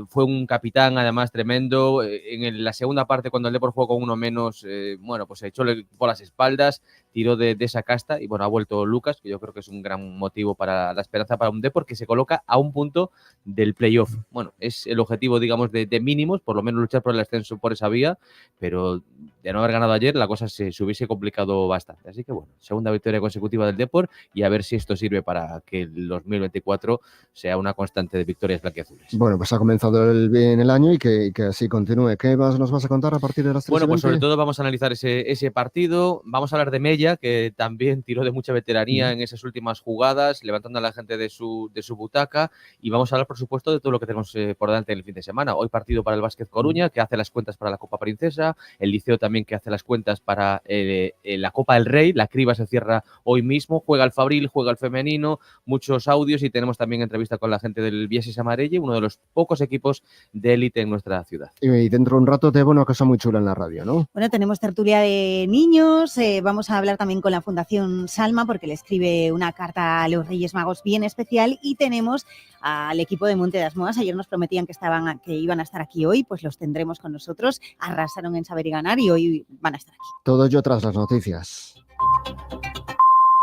fue un capitán además tremendo. En la segunda parte, cuando el Depor jugó con uno menos, bueno, pues se echó por las espaldas, tiró de esa casta y bueno, ha vuelto Lucas, que yo creo que es un gran motivo para la esperanza para un Depor que se coloca a un punto del playoff. Bueno, es el objetivo, digamos, de mínimos, por lo menos luchar por el ascenso por esa vía, pero de no haber ganado ayer la cosa se hubiese complicado bastante. Así que bueno, segunda victoria consecutiva del Depor y a ver si esto sirve para que el 2024 sea una constante de victorias blanquiazules. Bueno, pues ha comenzado bien el año y que así continúe. ¿Qué más nos vas a contar a partir de las 3:20? Bueno, pues sobre todo vamos a analizar ese partido, vamos a hablar de Mella, que también tiró de mucha veteranía en esas últimas jugadas, levantando a la gente de su butaca, y vamos a hablar, por supuesto, de todo lo que tenemos por delante en el fin de semana. Hoy partido para el Básquet Coruña, que hace las cuentas para la Copa Princesa, el Liceo también que hace las cuentas para la Copa del Rey, la criba se cierra hoy mismo, juega el Fabril, juega el femenino, muchos audios y tenemos también entrevista con la gente del Vieses Amarelle, uno de los pocos equipos de élite en nuestra ciudad. Y dentro de un rato te veo una cosa muy chula en la radio, ¿no? Bueno, tenemos tertulia de niños, vamos a hablar hablar también con la Fundación Salma porque le escribe una carta a los Reyes Magos bien especial, y tenemos al equipo de Monte das Moas. Ayer nos prometían que iban a estar aquí hoy, pues los tendremos con nosotros. Arrasaron en Saber y Ganar y hoy van a estar aquí. Todo ello tras las noticias.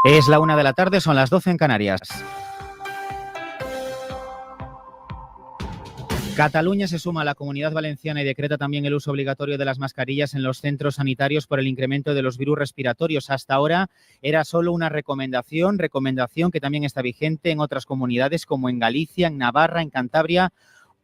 Es la 1 de la tarde, son las 12 en Canarias. Cataluña se suma a la Comunidad Valenciana y decreta también el uso obligatorio de las mascarillas en los centros sanitarios por el incremento de los virus respiratorios. Hasta ahora era solo una recomendación que también está vigente en otras comunidades como en Galicia, en Navarra, en Cantabria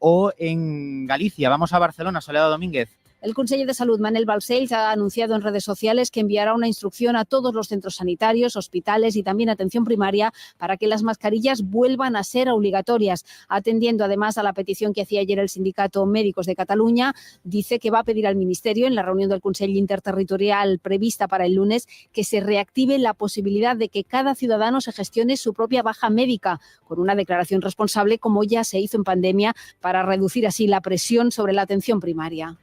o en Galicia. Vamos a Barcelona, Soledad Domínguez. El conseller de Salud, Manel Balcells, ha anunciado en redes sociales que enviará una instrucción a todos los centros sanitarios, hospitales y también atención primaria para que las mascarillas vuelvan a ser obligatorias. Atendiendo además a la petición que hacía ayer el Sindicato Médicos de Cataluña, dice que va a pedir al Ministerio, en la reunión del Consell Interterritorial prevista para el lunes, que se reactive la posibilidad de que cada ciudadano se gestione su propia baja médica, con una declaración responsable, como ya se hizo en pandemia, para reducir así la presión sobre la atención primaria.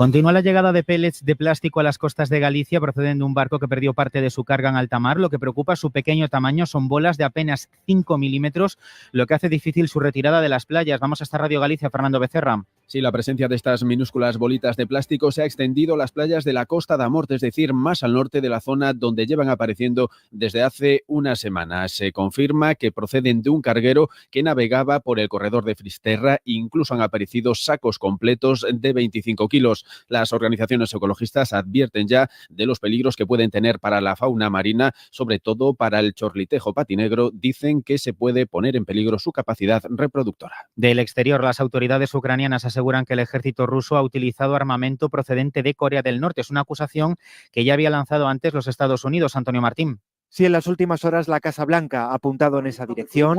Continúa la llegada de pellets de plástico a las costas de Galicia proceden de un barco que perdió parte de su carga en alta mar. Lo que preocupa es su pequeño tamaño, son bolas de apenas 5 milímetros, lo que hace difícil su retirada de las playas. Vamos hasta Radio Galicia, Fernando Becerra. Sí, la presencia de estas minúsculas bolitas de plástico se ha extendido a las playas de la Costa da Morte, es decir, más al norte de la zona donde llevan apareciendo desde hace unas semanas. Se confirma que proceden de un carguero que navegaba por el corredor de Fisterra. Incluso han aparecido sacos completos de 25 kilos. Las organizaciones ecologistas advierten ya de los peligros que pueden tener para la fauna marina, sobre todo para el chorlitejo patinegro. Dicen que se puede poner en peligro su capacidad reproductora. Del exterior, las autoridades ucranianas aseguran que el ejército ruso ha utilizado armamento procedente de Corea del Norte. Es una acusación que ya había lanzado antes los Estados Unidos. Antonio Martín. Sí, en las últimas horas la Casa Blanca ha apuntado en esa dirección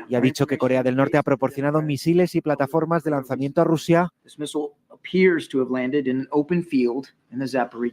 y ha dicho que Corea del Norte ha proporcionado misiles y plataformas de lanzamiento a Rusia.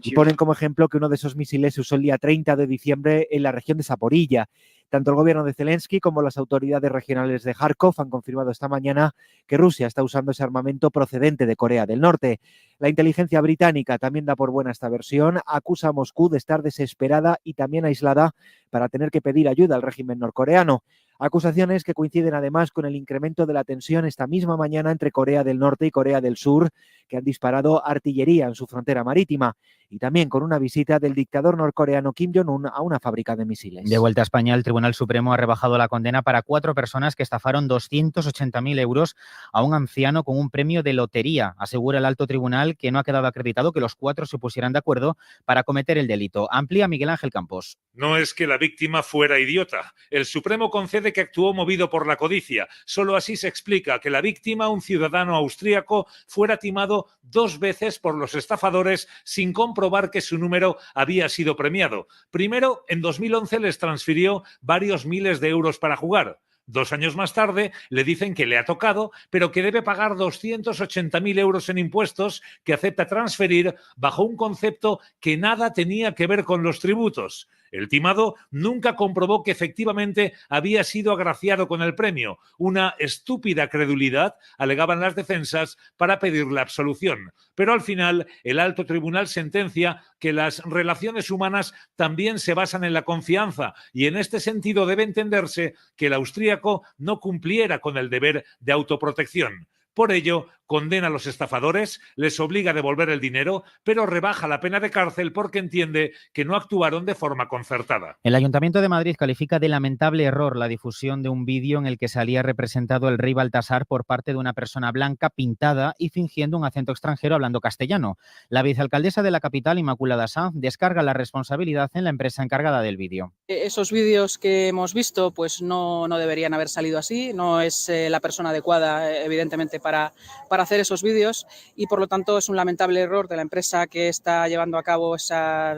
Y ponen como ejemplo que uno de esos misiles se usó el día 30 de diciembre en la región de Zaporilla. Tanto el gobierno de Zelensky como las autoridades regionales de Kharkov han confirmado esta mañana que Rusia está usando ese armamento procedente de Corea del Norte. La inteligencia británica también da por buena esta versión, acusa a Moscú de estar desesperada y también aislada para tener que pedir ayuda al régimen norcoreano. Acusaciones que coinciden además con el incremento de la tensión esta misma mañana entre Corea del Norte y Corea del Sur, que han disparado artillería en su frontera marítima, y también con una visita del dictador norcoreano Kim Jong-un a una fábrica de misiles. De vuelta a España, el Tribunal Supremo ha rebajado la condena para 4 personas que estafaron 280.000 euros a un anciano con un premio de lotería. Asegura el alto tribunal que no ha quedado acreditado que los 4 se pusieran de acuerdo para cometer el delito. Amplía Miguel Ángel Campos. No es que la víctima fuera idiota. El Supremo concede que actuó movido por la codicia. Solo así se explica que la víctima, un ciudadano austríaco, fuera timado 2 veces por los estafadores sin comprobar que su número había sido premiado. Primero, en 2011 les transfirió varios miles de euros para jugar. 2 años más tarde le dicen que le ha tocado, pero que debe pagar 280.000 euros en impuestos que acepta transferir bajo un concepto que nada tenía que ver con los tributos. El timado nunca comprobó que efectivamente había sido agraciado con el premio. Una estúpida credulidad, alegaban las defensas, para pedir la absolución. Pero al final, el alto tribunal sentencia que las relaciones humanas también se basan en la confianza y en este sentido debe entenderse que el austríaco no cumpliera con el deber de autoprotección. Por ello, condena a los estafadores, les obliga a devolver el dinero, pero rebaja la pena de cárcel porque entiende que no actuaron de forma concertada. El Ayuntamiento de Madrid califica de lamentable error la difusión de un vídeo en el que salía representado el rey Baltasar por parte de una persona blanca pintada y fingiendo un acento extranjero hablando castellano. La vicealcaldesa de la capital, Inmaculada Sanz, descarga la responsabilidad en la empresa encargada del vídeo. Esos vídeos que hemos visto pues no deberían haber salido así, no es la persona adecuada evidentemente para hacer esos vídeos y por lo tanto es un lamentable error de la empresa que está llevando a cabo esa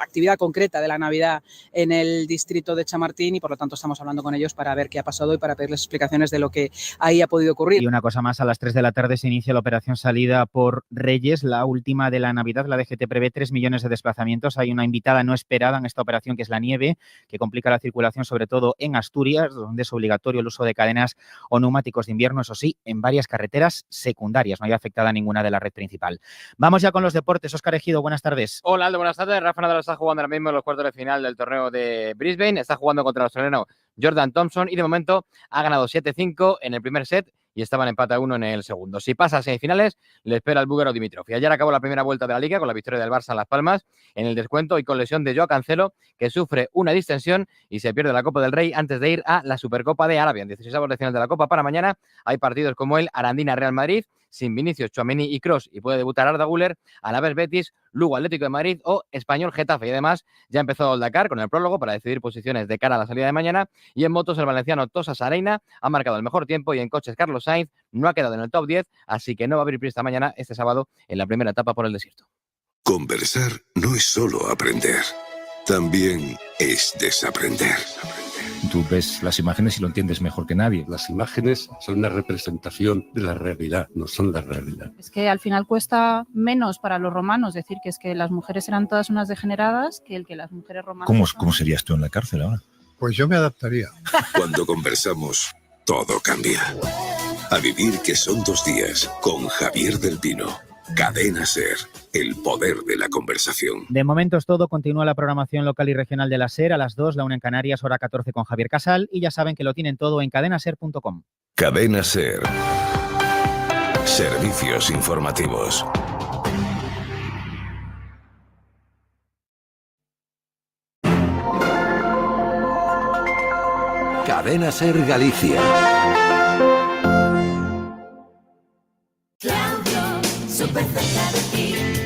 actividad concreta de la Navidad en el distrito de Chamartín y por lo tanto estamos hablando con ellos para ver qué ha pasado y para pedirles explicaciones de lo que ahí ha podido ocurrir. Y una cosa más, a las 3 de la tarde se inicia la operación salida por Reyes, la última de la Navidad. La DGT prevé 3 millones de desplazamientos. Hay una invitada no esperada en esta operación que es la nieve, que complica la circulación sobre todo en Asturias, donde es obligatorio el uso de cadenas o neumáticos de invierno, eso sí, en varias carreteras carreteras secundarias. No había afectada ninguna de la red principal. Vamos ya con los deportes. Óscar Ejido, buenas tardes. Hola, Aldo, buenas tardes. Rafa Nadal está jugando ahora mismo en los cuartos de final del torneo de Brisbane. Está jugando contra el australiano Jordan Thompson y de momento ha ganado 7-5 en el primer set y estaba en empate a 1 en el segundo. Si pasa a semifinales, le espera el búlgaro Dimitrov. Y ayer acabó la primera vuelta de la Liga con la victoria del Barça en Las Palmas en el descuento y con lesión de Joao Cancelo, que sufre una distensión y se pierde la Copa del Rey antes de ir a la Supercopa de Arabia. En 16avos de final de la Copa para mañana hay partidos como el Arandina-Real Madrid, sin Vinicius, Tchouaméni y Kroos, y puede debutar Arda Güler, Alavés Betis, Lugo Atlético de Madrid o Español Getafe. Y además ya empezó el Dakar con el prólogo para decidir posiciones de cara a la salida de mañana. Y en motos el valenciano Tosas Areina ha marcado el mejor tiempo y en coches Carlos Sainz no ha quedado en el top 10, así que no va a abrir pista mañana este sábado en la primera etapa por el desierto. Conversar no es solo aprender, también es desaprender. Tú ves las imágenes y lo entiendes mejor que nadie. Las imágenes son una representación de la realidad, no son la realidad. Es que al final cuesta menos para los romanos decir que es que las mujeres eran todas unas degeneradas que el que las mujeres romanas... ¿Cómo serías tú en la cárcel ahora? Pues yo me adaptaría. Cuando conversamos, todo cambia. A vivir que son 2 días con Javier del Pino. Cadena SER, el poder de la conversación. De momento es todo. Continúa la programación local y regional de la SER a las 2, la 1 en Canarias, hora 14 con Javier Casal. Y ya saben que lo tienen todo en cadenaser.com. Cadena SER. Servicios informativos. Cadena SER Galicia.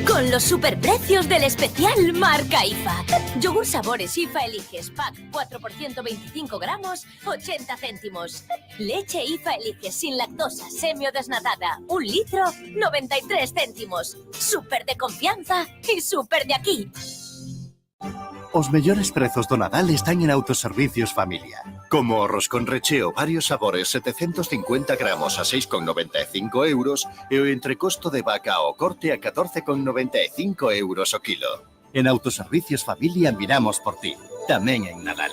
Con los superprecios del especial Marca IFA. Yogur sabores IFA Eliges Pack 4 por 125 gramos, 80 céntimos. Leche IFA Eliges sin lactosa, semi o desnatada, 1 litro, 93 céntimos. Súper de confianza y súper de aquí. Os mellores prezos do Nadal están en Autoservicios Familia. Como arroz con recheo, varios sabores, 750 gramos a 6,95 euros e o entrecosto de vaca ao corte a 14,95 euros o kilo. En Autoservicios Familia miramos por ti, tamén en Nadal.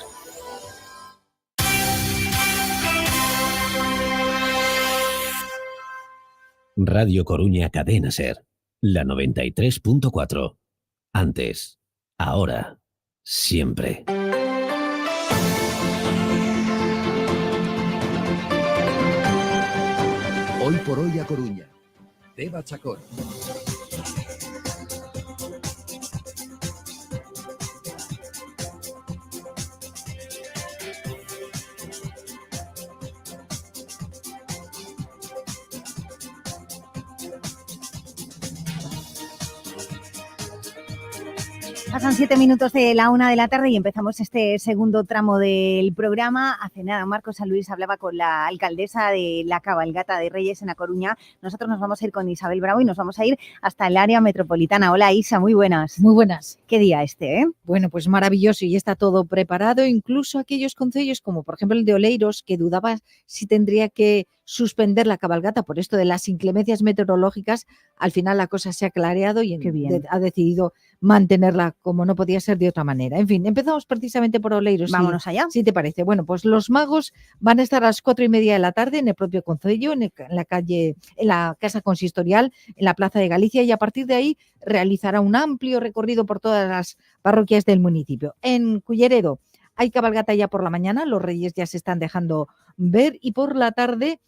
Radio Coruña Cadena SER, la 93.4. Antes, ahora, siempre. Hoy por hoy a Coruña. Teba Chacón. Pasan 7 minutos de la 1 de la tarde y empezamos este segundo tramo del programa. Hace nada, Marcos San Luis hablaba con la alcaldesa de la cabalgata de Reyes en A Coruña. Nosotros nos vamos a ir con Isabel Bravo y nos vamos a ir hasta el área metropolitana. Hola Isa, muy buenas. Muy buenas. ¿Qué día este, eh? Bueno, pues maravilloso y está todo preparado, incluso aquellos concellos como por ejemplo el de Oleiros, que dudaba si tendría que suspender la cabalgata por esto de las inclemencias meteorológicas. Al final la cosa se ha clareado y ha decidido mantenerla como no podía ser de otra manera. En fin, empezamos precisamente por Oleiros. Vámonos allá. Si te parece. Bueno, pues los magos van a estar a las 4:30 de la tarde en el propio concello, en la casa consistorial, en la Plaza de Galicia, y a partir de ahí realizará un amplio recorrido por todas las parroquias del municipio. En Culleredo hay cabalgata ya por la mañana, los reyes ya se están dejando ver, y por la tarde,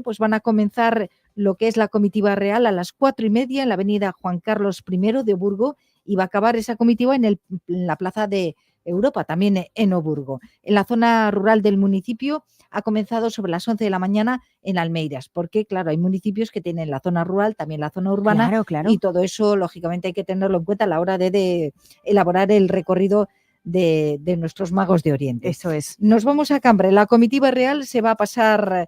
pues van a comenzar lo que es la comitiva real a las 4:30 en la avenida Juan Carlos I de Oburgo, y va a acabar esa comitiva en la Plaza de Europa, también en Oburgo. En la zona rural del municipio ha comenzado sobre las 11 de la mañana en Almeiras, porque claro, hay municipios que tienen la zona rural, también la zona urbana, claro. Y todo eso lógicamente hay que tenerlo en cuenta a la hora de elaborar el recorrido de nuestros magos de Oriente. Eso es. Nos vamos a Cambre. La comitiva real se va a pasear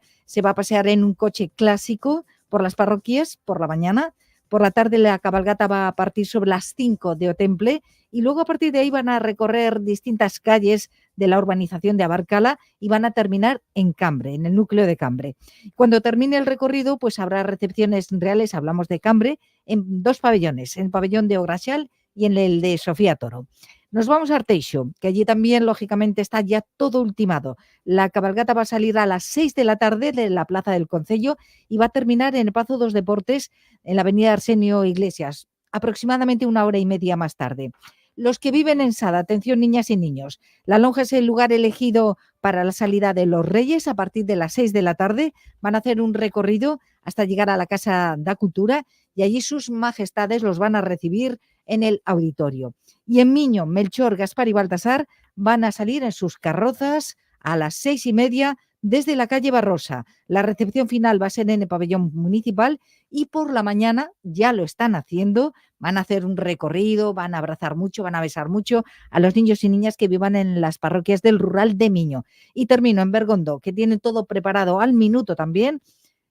en un coche clásico por las parroquias por la mañana. Por la tarde la cabalgata va a partir sobre las 5 de Otemple y luego a partir de ahí van a recorrer distintas calles de la urbanización de Abarcala y van a terminar en Cambre, en el núcleo de Cambre. Cuando termine el recorrido, pues habrá recepciones reales, hablamos de Cambre, en 2 pabellones, en el pabellón de Ograxal y en el de Sofía Toro. Nos vamos a Arteixo, que allí también, lógicamente, está ya todo ultimado. La cabalgata va a salir a las 6 de la tarde de la Plaza del Concello y va a terminar en el Pazo dos Deportes, en la avenida Arsenio Iglesias, aproximadamente 1 hora y media más tarde. Los que viven en Sada, atención niñas y niños, la lonja es el lugar elegido para la salida de los Reyes a partir de las 6 de la tarde. Van a hacer un recorrido hasta llegar a la Casa da Cultura y allí sus majestades los van a recibir en el auditorio. Y en Miño, Melchor, Gaspar y Baltasar van a salir en sus carrozas a las 6:30 desde la calle Barrosa. La recepción final va a ser en el pabellón municipal y por la mañana ya lo están haciendo. Van a hacer un recorrido, van a abrazar mucho, van a besar mucho a los niños y niñas que vivan en las parroquias del rural de Miño. Y termino en Bergondo, que tiene todo preparado al minuto también.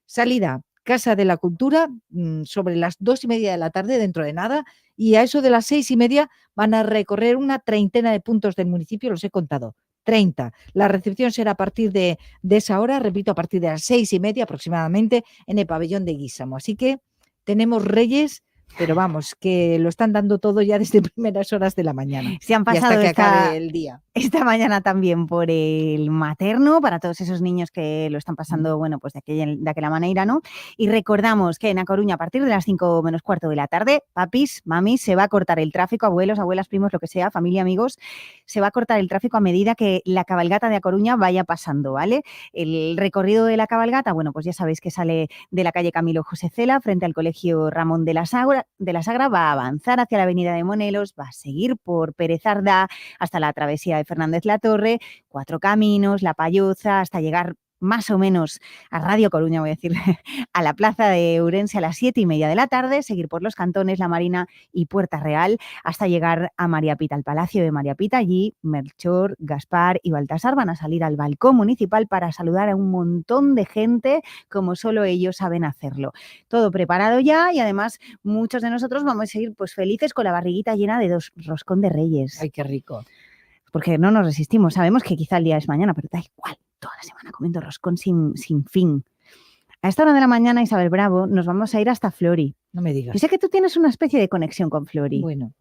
Salida Casa de la Cultura sobre las 2:30 de la tarde, dentro de nada, y a eso de las 6:30 van a recorrer una treintena de puntos del municipio, los he contado, 30. La recepción será a partir de esa hora, repito, a partir de las 6:30 aproximadamente, en el pabellón de Guísamo. Así que tenemos Reyes, pero vamos, que lo están dando todo ya desde primeras horas de la mañana. Se han pasado hasta que acabe el día. Esta mañana también por el materno, para todos esos niños que lo están pasando, bueno, pues de aquella manera, ¿no? Y recordamos que en A Coruña, a partir de las 5 menos cuarto de la tarde, papis, mamis, se va a cortar el tráfico, abuelos, abuelas, primos, lo que sea, familia, amigos, se va a cortar el tráfico a medida que la cabalgata de A Coruña vaya pasando, ¿vale? El recorrido de la cabalgata, bueno, pues ya sabéis que sale de la calle Camilo José Cela, frente al Colegio Ramón de la Sagra, va a avanzar hacia la avenida de Monelos, va a seguir por Pérez Ardá hasta la travesía de Fernández Latorre, Cuatro Caminos, La Payoza, hasta llegar más o menos a Radio Coruña, voy a decir, a la plaza de Ourense a las 7:30 de la tarde, seguir por los cantones, La Marina y Puerta Real, hasta llegar a María Pita, al Palacio de María Pita. Allí Melchor, Gaspar y Baltasar van a salir al balcón municipal para saludar a un montón de gente, como solo ellos saben hacerlo. Todo preparado ya y además muchos de nosotros vamos a ir pues felices con la barriguita llena de 2 roscón de Reyes. Ay, qué rico. Porque no nos resistimos. Sabemos que quizá el día es mañana, pero da igual. Toda la semana comiendo roscón sin fin. A esta hora de la mañana, Isabel Bravo, nos vamos a ir hasta Flori. No me digas. Yo sé que tú tienes una especie de conexión con Flori. Bueno,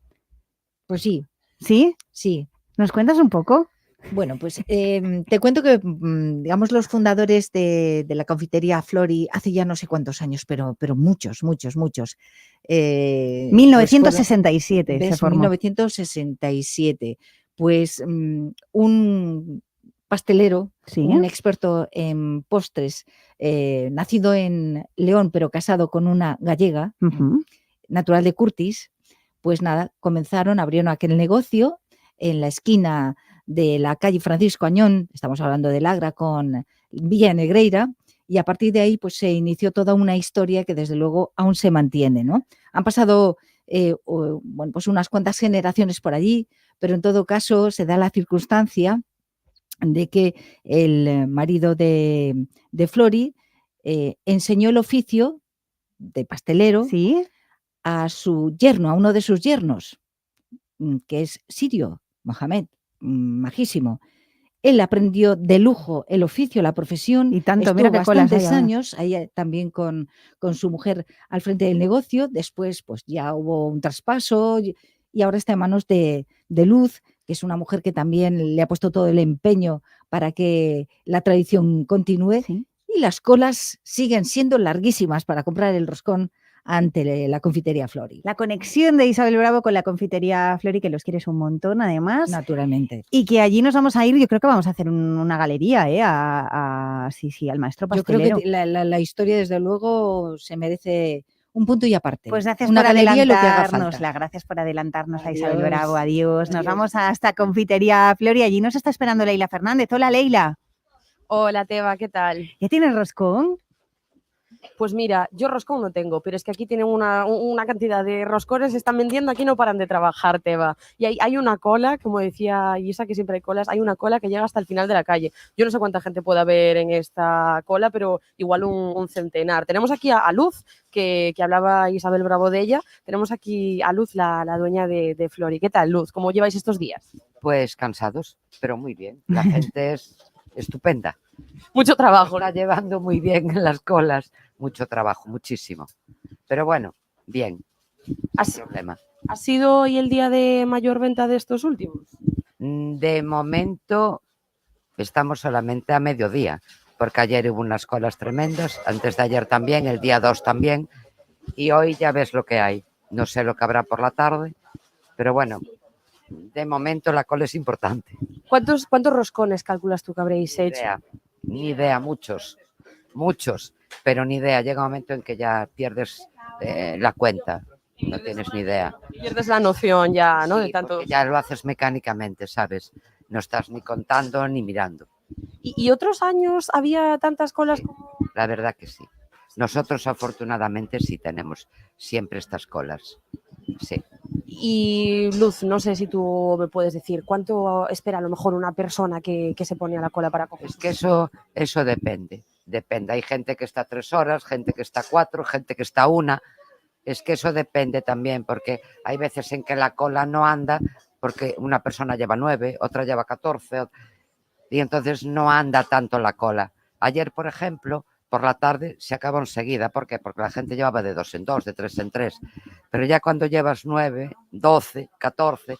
pues sí. ¿Sí? Sí. ¿Nos cuentas un poco? Bueno, pues te cuento que, digamos, los fundadores de la confitería Flori hace ya no sé cuántos años, pero muchos. 1967 pues, se formó. 1967. Pues un pastelero, ¿Sí? un experto en postres, nacido en León, pero casado con una gallega, natural de Curtis, pues nada, abrieron aquel negocio en la esquina de la calle Francisco Añón, estamos hablando del Agra, con Villa Negreira, y a partir de ahí pues se inició toda una historia que desde luego aún se mantiene, ¿no? Han pasado bueno, pues unas cuantas generaciones por allí, pero en todo caso se da la circunstancia de que el marido de Flori enseñó el oficio de pastelero, ¿sí?, a su yerno, a uno de sus yernos, que es sirio, Mohamed, majísimo. Él aprendió de lujo el oficio, la profesión. Y tanto, estuvo mira qué colas bastantes hay años ahí también con su mujer al frente del negocio. Después pues ya hubo un traspaso y ahora está en manos de Luz, que es una mujer que también le ha puesto todo el empeño para que la tradición continúe. ¿Sí? Y las colas siguen siendo larguísimas para comprar el roscón ante la confitería Flori. La conexión de Isabel Bravo con la confitería Flori, que los quieres un montón además. Naturalmente. Y que allí nos vamos a ir, yo creo que vamos a hacer una galería, sí, al maestro pastelero. Yo creo que la historia desde luego se merece un punto y aparte. Pues gracias una por galería y lo que haga adelantarnos, falta. gracias por adelantarnos. Adiós. A Isabel Bravo, adiós. Nos Adiós. vamos hasta confitería Flori, allí nos está esperando Leila Fernández. Hola, Leila. Hola, Teba, ¿qué tal? ¿Ya tienes roscón? Pues mira, yo roscón no tengo, pero es que aquí tienen una cantidad de roscones, se están vendiendo, aquí no paran de trabajar, Teba. Y hay una cola, como decía Isa, que siempre hay colas, hay una cola que llega hasta el final de la calle. Yo no sé cuánta gente puede haber en esta cola, pero igual un centenar. Tenemos aquí a Luz, que hablaba Isabel Bravo de ella. Tenemos aquí a Luz, la dueña de Flori. ¿Qué tal, Luz? ¿Cómo lleváis estos días? Pues cansados, pero muy bien. La gente es estupenda. Mucho trabajo. Está llevando muy bien en las colas. Mucho trabajo, muchísimo. Pero bueno, bien. Así, problema. ¿Ha sido hoy el día de mayor venta de estos últimos? De momento estamos solamente a mediodía, porque ayer hubo unas colas tremendas, antes de ayer también, el día 2 también, y hoy ya ves lo que hay. No sé lo que habrá por la tarde, pero bueno, de momento la cola es importante. ¿Cuántos roscones calculas tú que habréis hecho? Ni idea, muchos, pero ni idea. Llega un momento en que ya pierdes la cuenta, no tienes ni idea. Pierdes la noción ya, ¿no? Sí, de tanto. ya lo haces mecánicamente, ¿sabes? No estás ni contando ni mirando. ¿Y otros años había tantas colas como...? La verdad que sí. Nosotros afortunadamente sí tenemos siempre estas colas. Sí. Y Luz, no sé si tú me puedes decir, ¿cuánto espera a lo mejor una persona que se pone a la cola para coger? Es que eso depende. Hay gente que está 3 horas, gente que está 4, gente que está 1. Es que eso depende también, porque hay veces en que la cola no anda porque una persona lleva 9, otra lleva 14 y entonces no anda tanto la cola. Ayer, por ejemplo, por la tarde se acabó enseguida. ¿Por qué? Porque la gente llevaba de 2 en 2, de 3 en 3. Pero ya cuando llevas 9, 12, 14,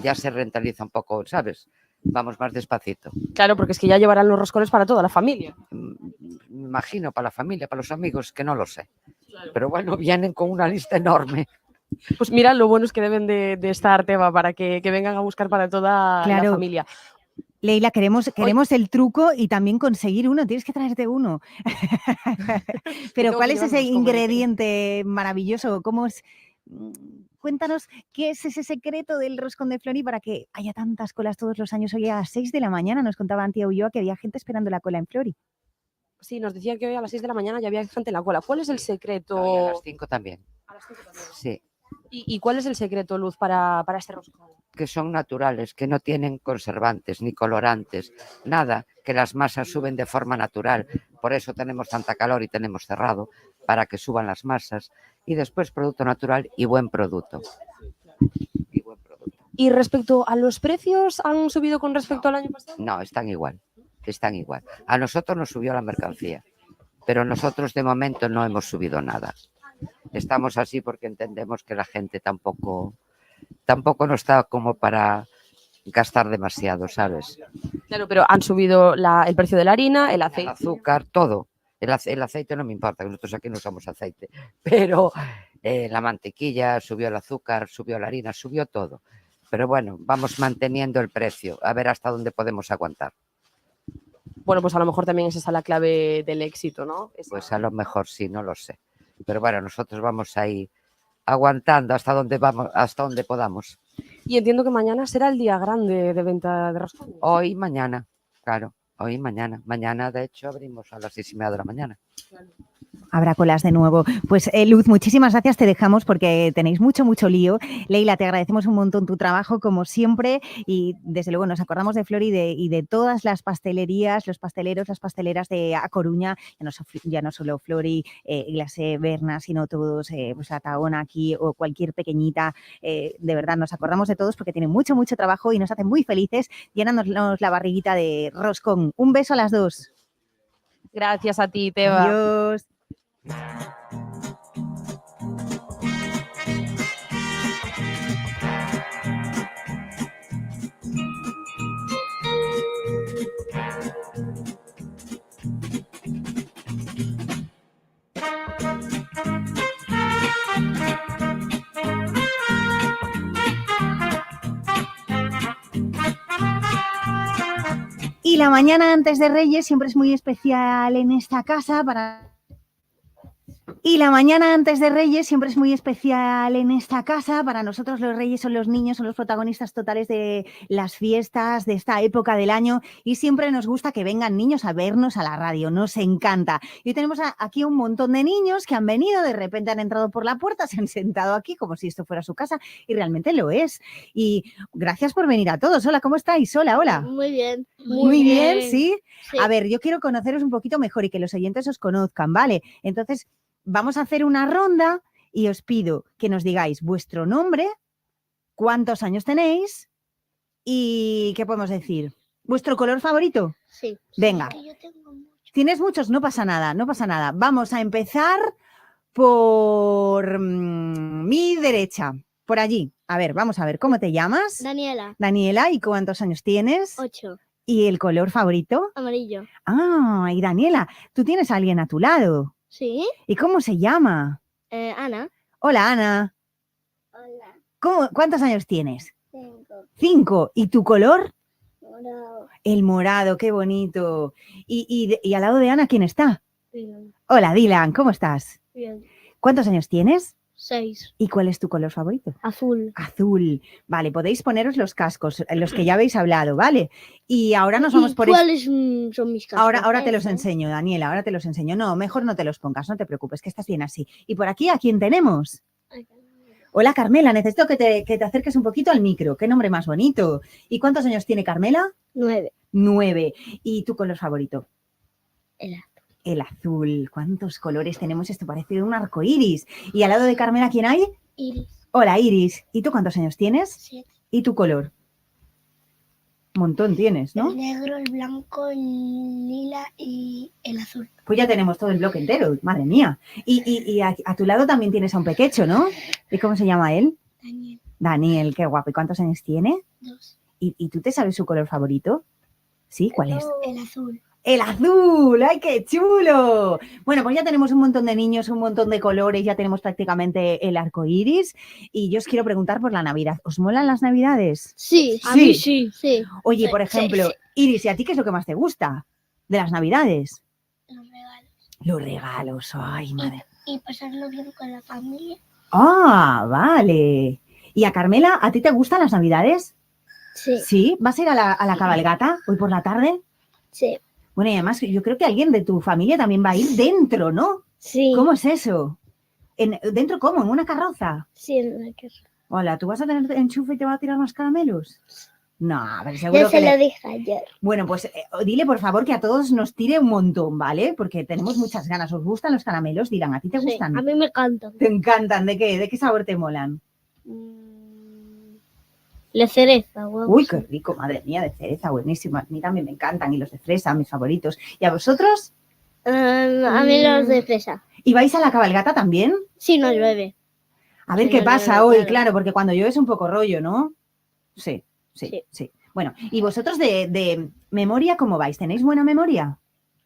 ya se rentaliza un poco, ¿sabes? Vamos más despacito. Claro, porque es que ya llevarán los roscones para toda la familia. Me imagino, para la familia, para los amigos, que no lo sé. Pero bueno, vienen con una lista enorme. Pues mira, lo bueno es que deben de estar, Teba, para que vengan a buscar para toda la familia. Leila, queremos el truco y también conseguir uno. Tienes que traerte uno. Pero ¿cuál es ese ingrediente maravilloso? ¿Cómo es? Cuéntanos qué es ese secreto del roscón de Flori para que haya tantas colas todos los años. Hoy a las 6 de la mañana nos contaba Antía Ulloa que había gente esperando la cola en Flori. Sí, nos decían que hoy a las 6 de la mañana ya había gente en la cola. ¿Cuál es el secreto? No, y a las 5 también. A las 5 también. Sí. ¿Y cuál es el secreto, Luz, para este roscón? Que son naturales, que no tienen conservantes ni colorantes, nada, que las masas suben de forma natural. Por eso tenemos tanta calor y tenemos cerrado, para que suban las masas. Y después producto natural y buen producto. Y respecto a los precios, ¿han subido con respecto al año pasado? No, están igual. A nosotros nos subió la mercancía, pero nosotros de momento no hemos subido nada. Estamos así porque entendemos que la gente tampoco no está como para gastar demasiado, ¿sabes? Claro, pero han subido el precio de la harina, el aceite. El azúcar, todo. El aceite no me importa, que nosotros aquí no usamos aceite, pero la mantequilla, subió el azúcar, subió la harina, subió todo. Pero bueno, vamos manteniendo el precio, a ver hasta dónde podemos aguantar. Bueno, pues a lo mejor también es esa la clave del éxito, ¿no? Pues a lo mejor sí, no lo sé. Pero bueno, nosotros vamos ahí aguantando hasta donde podamos. Y entiendo que mañana será el día grande de venta de roscón. Hoy, mañana, claro. Hoy, mañana. Mañana, de hecho, abrimos a las 6:30 de la mañana. Claro. Habrá colas de nuevo. Pues Luz, muchísimas gracias, te dejamos porque tenéis mucho lío. Leila, te agradecemos un montón tu trabajo, como siempre, y desde luego nos acordamos de Flori y de todas las pastelerías, los pasteleros, las pasteleras de A Coruña, ya no solo Flori, Glacé, Berna, sino todos, pues la Tahona aquí o cualquier pequeñita. De verdad, nos acordamos de todos porque tienen mucho trabajo y nos hacen muy felices, llenándonos la barriguita de roscón. Un beso a las dos. Gracias a ti, Teba. Adiós. Y la mañana antes de Reyes siempre es muy especial en esta casa para nosotros los Reyes son los niños, son los protagonistas totales de las fiestas, de esta época del año y siempre nos gusta que vengan niños a vernos a la radio, nos encanta. Y tenemos aquí un montón de niños que han venido, de repente han entrado por la puerta, se han sentado aquí como si esto fuera su casa y realmente lo es. Y gracias por venir a todos. Hola, ¿cómo estáis? Hola. Muy bien. Muy bien, ¿sí? Sí. A ver, yo quiero conoceros un poquito mejor y que los oyentes os conozcan, ¿vale? Entonces, vamos a hacer una ronda y os pido que nos digáis vuestro nombre, cuántos años tenéis y ¿qué podemos decir? ¿Vuestro color favorito? Sí. Venga. Sí, yo tengo mucho. ¿Tienes muchos? No pasa nada. Vamos a empezar por mi derecha. por allí. A ver, vamos a ver, ¿cómo te llamas? Daniela. Daniela, ¿y cuántos años tienes? 8. ¿Y el color favorito? Amarillo. Ah, y Daniela, tú tienes a alguien a tu lado. ¿Sí? ¿Y cómo se llama? Ana. Hola, Ana. Hola. ¿Cuántos años tienes? 5. 5. ¿Y tu color? Morado. El morado, qué bonito. ¿Y al lado de Ana quién está? Bien. Hola, Dylan, ¿cómo estás? Bien. ¿Cuántos años tienes? 6. ¿Y cuál es tu color favorito? Azul. Azul. Vale, podéis poneros los cascos, los que ya habéis hablado, ¿vale? Y ahora nos vamos por... ¿Cuáles son mis cascos? Ahora te los enseño, Daniela, ahora te los enseño. No, mejor no te los pongas, no te preocupes, que estás bien así. Y por aquí, ¿a quién tenemos? Hola, Carmela, necesito que te acerques un poquito al micro. Qué nombre más bonito. ¿Y cuántos años tiene Carmela? 9. 9. ¿Y tu color favorito? El azul. El azul. ¿Cuántos colores tenemos? Esto parece un arco iris. ¿Y al lado de Carmela quién hay? Iris. Hola, Iris. ¿Y tú cuántos años tienes? 7. ¿Y tu color? Un montón tienes, ¿no? El negro, el blanco, el lila y el azul. Pues ya tenemos todo el bloque entero, madre mía. Y a tu lado también tienes a un pequeño, ¿no? ¿Y cómo se llama él? Daniel. Daniel, qué guapo. ¿Y cuántos años tiene? 2. ¿Y tú te sabes su color favorito? ¿Sí? ¿Cuál es? El azul. ¡El azul! ¡Ay, qué chulo! Bueno, pues ya tenemos un montón de niños, un montón de colores, ya tenemos prácticamente el arco iris. Y yo os quiero preguntar por la Navidad. ¿Os molan las Navidades? Sí, a mí sí. Sí. Oye, Sí, por ejemplo, sí. Iris, ¿y a ti qué es lo que más te gusta de las Navidades? Los regalos. Los regalos, ay, madre. Y pasarlo bien con la familia. Ah, vale. ¿Y a Carmela, a ti te gustan las Navidades? Sí. ¿Sí? ¿Vas a ir a la cabalgata hoy por la tarde? Sí. Bueno, y además yo creo que alguien de tu familia también va a ir dentro, ¿no? Sí. ¿Cómo es eso? ¿Dentro cómo? ¿En una carroza? Sí, en una casa. Hola, ¿tú vas a tener enchufe y te va a tirar más caramelos? No, pero seguro Yo que se lo dije ayer. Bueno, pues dile por favor que a todos nos tire un montón, ¿vale? Porque tenemos muchas ganas. ¿Os gustan los caramelos? Dirán, ¿a ti te Sí, gustan? a mí me encantan. ¿Te encantan? ¿De qué? ¿De qué sabor te molan? La cereza, guau. Uy, qué rico, madre mía, de cereza, buenísimo. A mí también me encantan y los de fresa, mis favoritos. ¿Y a vosotros? A mí los de fresa. ¿Y vais a la cabalgata también? Sí, no llueve. A ver Sí, qué no pasa llueve, hoy, claro. claro, porque cuando llueve es un poco rollo, ¿no? Sí. Bueno, ¿y vosotros de memoria cómo vais? ¿Tenéis buena memoria?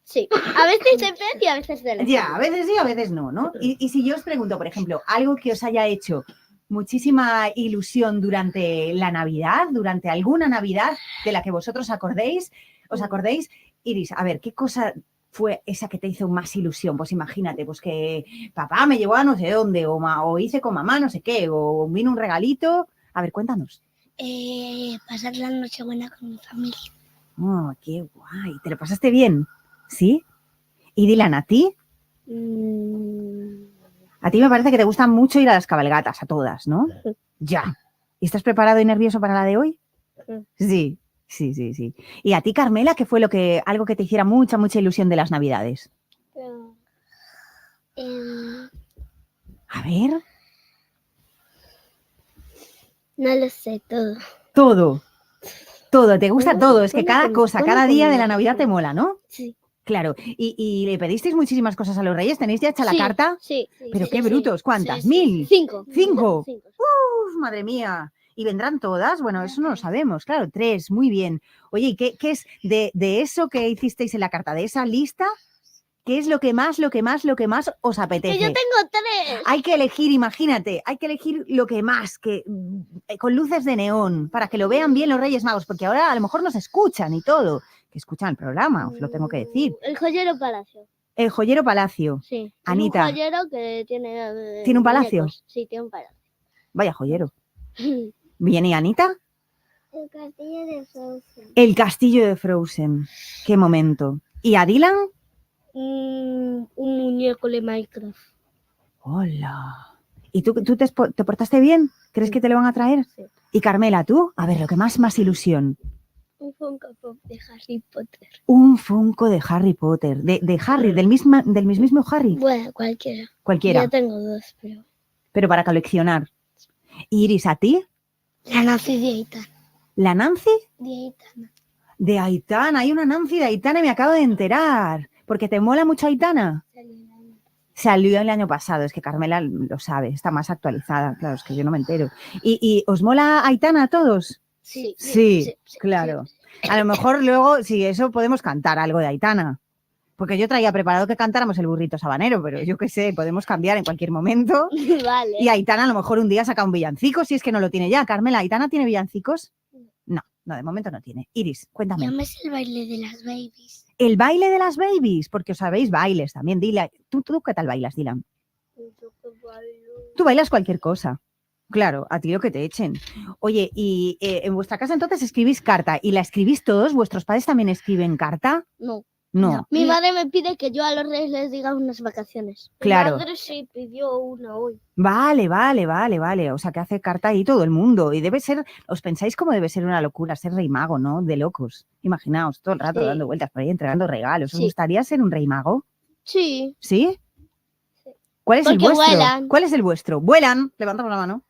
Sí. A veces de pez y a veces de leche. Ya, a veces sí, a veces no, ¿no? Y si yo os pregunto, por ejemplo, algo que os haya hecho muchísima ilusión durante la Navidad, durante alguna Navidad de la que vosotros os acordéis, Iris, a ver, ¿qué cosa fue esa que te hizo más ilusión? Pues imagínate, pues que papá me llevó a no sé dónde, o hice con mamá no sé qué, o vino un regalito. A ver, cuéntanos. Pasar la Nochebuena con mi familia. Oh, qué guay. ¿Te lo pasaste bien? ¿Sí? ¿Y Dylan, a ti? A ti me parece que te gusta mucho ir a las cabalgatas, a todas, ¿no? Ya. ¿Y estás preparado y nervioso para la de hoy? Sí. ¿Y a ti, Carmela, qué fue algo que te hiciera mucha ilusión de las Navidades? A ver. No lo sé, todo. Todo, te gusta todo. Es que cada cosa, todo cada con día de mi la Navidad te mola, ¿no? Sí. Claro. ¿Y le pedisteis muchísimas cosas a los Reyes? ¿Tenéis ya hecha la Sí, carta? sí. Pero sí, qué sí, brutos, sí. ¿cuántas? Sí, sí. ¿1000? 5. 5. ¡Uf, madre mía! ¿Y vendrán todas? Bueno, eso no lo sabemos. Claro, 3, muy bien. Oye, ¿y qué es de eso que hicisteis en la carta, de esa lista? ¿Qué es lo que más os apetece? Que yo tengo 3. Hay que elegir, imagínate, hay que elegir lo que más, con luces de neón, para que lo vean bien los Reyes Magos, porque ahora a lo mejor nos escuchan y todo, que escuchan el programa, os lo tengo que decir. El joyero palacio. El joyero palacio. Sí. Anita. Un joyero que tiene... ¿Tiene un palacio? muñecos. Sí, tiene un palacio. Vaya joyero. Bien, ¿y Anita? El castillo de Frozen. El castillo de Frozen. Qué momento. ¿Y a Dylan? Un muñeco de Minecraft. Hola. ¿Y tú te portaste bien? ¿Crees que te lo van a traer? Sí. ¿Y Carmela, tú? A ver, lo que más ilusión. Un Funko Pop de Harry Potter. Un Funko de Harry Potter. De Harry, del mismísimo Harry. Bueno, cualquiera. Cualquiera. Ya tengo 2, pero... Pero para coleccionar. ¿Y Iris, a ti? La Nancy de Aitana. ¿La Nancy? De Aitana. De Aitana. Hay una Nancy de Aitana y me acabo de enterar. ¿Porque te mola mucho Aitana? Salió el año pasado, es que Carmela lo sabe, está más actualizada, claro, es que yo no me entero. ¿Y os mola Aitana a todos? Sí, claro. A lo mejor luego, si eso, podemos cantar algo de Aitana. Porque yo traía preparado que cantáramos el burrito sabanero, pero yo qué sé, podemos cambiar en cualquier momento. Vale. Y Aitana a lo mejor un día saca un villancico, si es que no lo tiene ya. Carmela, ¿Aitana tiene villancicos? No, de momento no tiene. Iris, cuéntame. Yo me sé el baile de las babies. El baile de las babies, porque os sabéis bailes también. Dile, ¿tú qué tal bailas, Dylan? Tú bailas cualquier cosa. Claro, a ti lo que te echen. Oye, y en vuestra casa entonces escribís carta. ¿Y la escribís todos? ¿Vuestros padres también escriben carta? No. No. Mi madre me pide que yo a los reyes les diga unas vacaciones. Claro. Mi madre sí pidió una hoy. Vale. O sea, que hace carta ahí todo el mundo. Y debe ser, ¿os pensáis cómo debe ser una locura ser rey mago, no? De locos. Imaginaos, todo el rato dando vueltas por ahí, entregando regalos. ¿Os gustaría ser un rey mago? Sí. ¿Sí? ¿Cuál es Porque el vuestro? vuelan. ¿Cuál es el vuestro? ¿Vuelan? Levantamos la mano.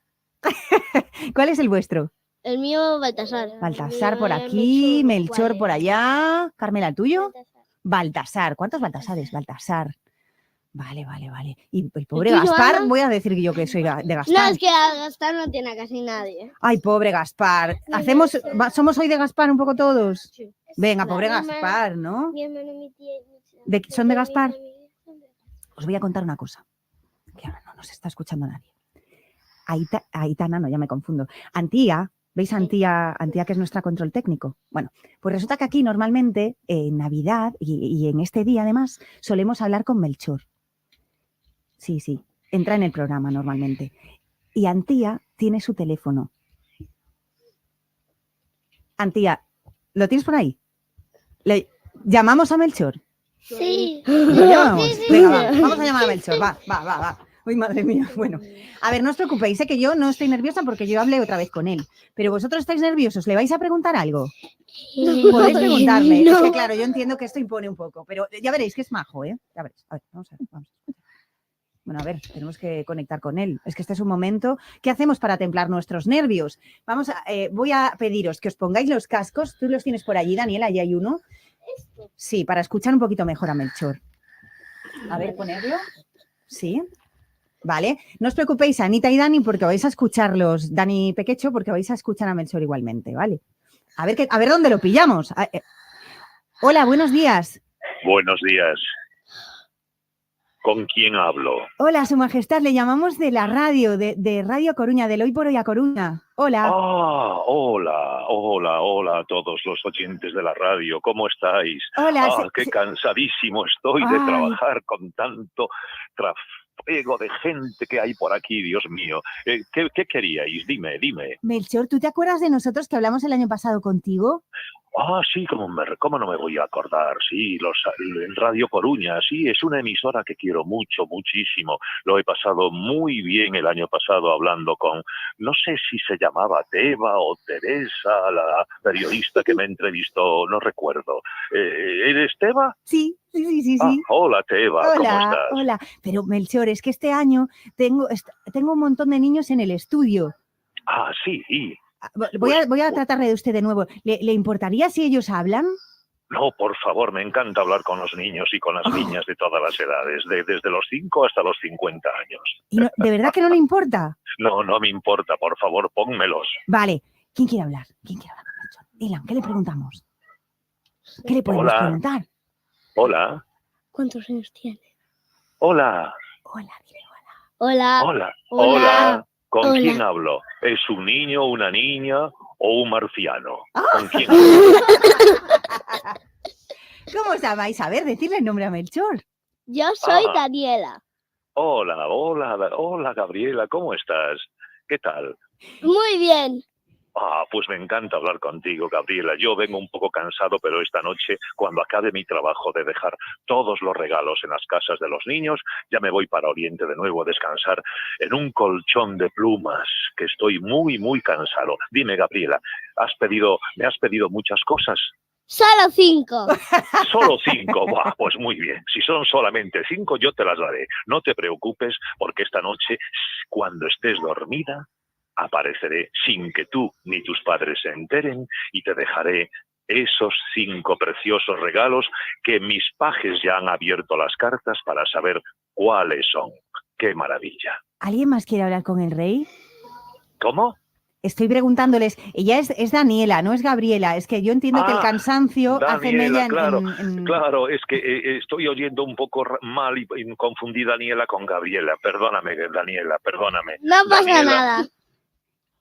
¿Cuál es el vuestro? El mío, Baltasar. Baltasar por aquí, Melchor por allá. Carmela, ¿el tuyo? Baltasar. ¿Cuántos Baltasares? Baltasar. Vale. Y el pobre ¿El tuyo, Gaspar, Ana? voy a decir yo que soy de Gaspar. No, es que a Gaspar no tiene a casi nadie. Ay, pobre Gaspar. ¿Somos hoy de Gaspar un poco todos? Venga, pobre Gaspar, ¿no? Mi hermano, mi tía, ¿Son de Gaspar? Os voy a contar una cosa, que ahora no nos está escuchando nadie. Aitana, no, ya me confundo. Antía, ¿veis a Antía que es nuestra control técnico? Bueno, pues resulta que aquí normalmente en Navidad y en este día además solemos hablar con Melchor. Sí, entra en el programa normalmente. Y Antía tiene su teléfono. Antía, ¿lo tienes por ahí? ¿Le llamamos a Melchor? Sí. ¿Lo llamamos? Sí. Venga, vamos a llamar a Melchor, va. Uy, madre mía, bueno. A ver, no os preocupéis, sé que yo no estoy nerviosa porque yo hablé otra vez con él. Pero vosotros estáis nerviosos, ¿le vais a preguntar algo? Podéis preguntarle. No. Es que claro, yo entiendo que esto impone un poco, pero ya veréis que es majo, ¿eh? Ya veréis. A ver, vamos. Bueno, a ver, tenemos que conectar con él. Es que este es un momento. ¿Qué hacemos para templar nuestros nervios? Voy a pediros que os pongáis los cascos. Tú los tienes por allí, Daniela, allí hay uno. Sí, para escuchar un poquito mejor a Melchor. A ver, ponerlo. Sí. Vale. No os preocupéis, Anita y Dani, porque vais a escucharlos, Dani Pequecho, porque vais a escuchar a Melchor igualmente, ¿vale? A ver dónde lo pillamos. Hola, buenos días. Buenos días. ¿Con quién hablo? Hola, Su Majestad, le llamamos de la radio, de Radio Coruña, del Hoy por Hoy a Coruña. Hola. Hola a todos los oyentes de la radio. ¿Cómo estáis? Hola. Qué cansadísimo estoy de trabajar con tanto tráfico de gente que hay por aquí, Dios mío. ¿Qué queríais? Dime. Melchor, ¿tú te acuerdas de nosotros que hablamos el año pasado contigo? Sí, ¿cómo no me voy a acordar? Sí, en Radio Coruña, sí, es una emisora que quiero muchísimo. Lo he pasado muy bien el año pasado hablando con, no sé si se llamaba Teba o Teresa, la periodista que me entrevistó, no recuerdo. ¿Eres Teba? Sí. Hola, Teba, ¿cómo estás? Hola. Pero, Melchor, es que este año tengo un montón de niños en el estudio. Sí. Voy a tratarle de usted de nuevo. ¿Le importaría si ellos hablan? No, por favor, me encanta hablar con los niños y con las niñas de todas las edades, desde los 5 hasta los 50 años. ¿Y ¿De verdad que no le importa? No me importa, por favor, pónmelos. Vale, ¿quién quiere hablar? Dylan, ¿qué le preguntamos? ¿Qué le podemos preguntar? Hola. ¿Cuántos años tiene? Hola. Hola. ¿Con quién hablo? ¿Es un niño, una niña o un marciano? ¿Con quién? ¿Cómo os llamáis? A ver, decirle el nombre a Melchor. Yo soy Daniela. Hola, Gabriela, ¿cómo estás? ¿Qué tal? Muy bien. Pues me encanta hablar contigo, Gabriela. Yo vengo un poco cansado, pero esta noche, cuando acabe mi trabajo de dejar todos los regalos en las casas de los niños, ya me voy para Oriente de nuevo a descansar en un colchón de plumas, que estoy muy cansado. Dime, Gabriela, ¿me has pedido muchas cosas? Solo 5. ¿Solo 5? Pues muy bien. Si son solamente 5, yo te las daré. No te preocupes, porque esta noche, cuando estés dormida, apareceré sin que tú ni tus padres se enteren y te dejaré esos 5 preciosos regalos que mis pajes ya han abierto las cartas para saber cuáles son. ¡Qué maravilla! ¿Alguien más quiere hablar con el rey? ¿Cómo? Estoy preguntándoles, ella es Daniela, no es Gabriela, es que yo entiendo que el cansancio hace mella en... Claro, es que estoy oyendo un poco mal y confundí Daniela con Gabriela. Perdóname, Daniela, perdóname. No pasa Daniela. nada.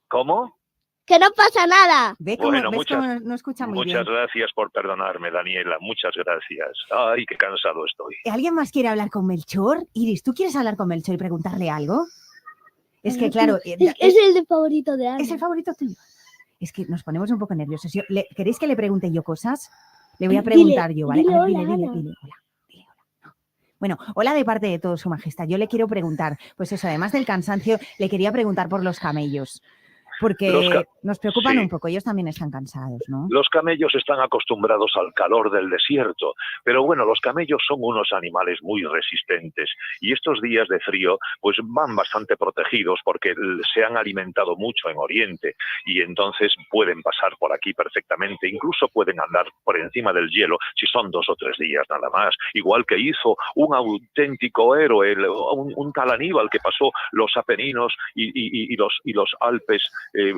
¿Cómo? Que no pasa nada. Bueno, no escucha muy muchas bien. gracias por perdonarme, Daniela, muchas gracias. Ay, qué cansado estoy. ¿Alguien más quiere hablar con Melchor? Iris, ¿tú quieres hablar con Melchor y preguntarle algo? Es que, claro... Es el de favorito de Ana. ¿Es el favorito tuyo? Es que nos ponemos un poco nerviosos. ¿Queréis que le pregunte yo cosas? Le voy a preguntar yo, ¿vale? Dile A ver, hola, dile, Ana. hola. No. Bueno, hola de parte de todo, Su Majestad. Yo le quiero preguntar, pues eso, además del cansancio, le quería preguntar por los camellos. Porque nos preocupan un poco, ellos también están cansados, ¿no? Los camellos están acostumbrados al calor del desierto, pero bueno, los camellos son unos animales muy resistentes y estos días de frío pues van bastante protegidos porque se han alimentado mucho en Oriente y entonces pueden pasar por aquí perfectamente, incluso pueden andar por encima del hielo si son 2 o 3 días nada más, igual que hizo un auténtico héroe, un tal Aníbal que pasó los Apeninos y los Alpes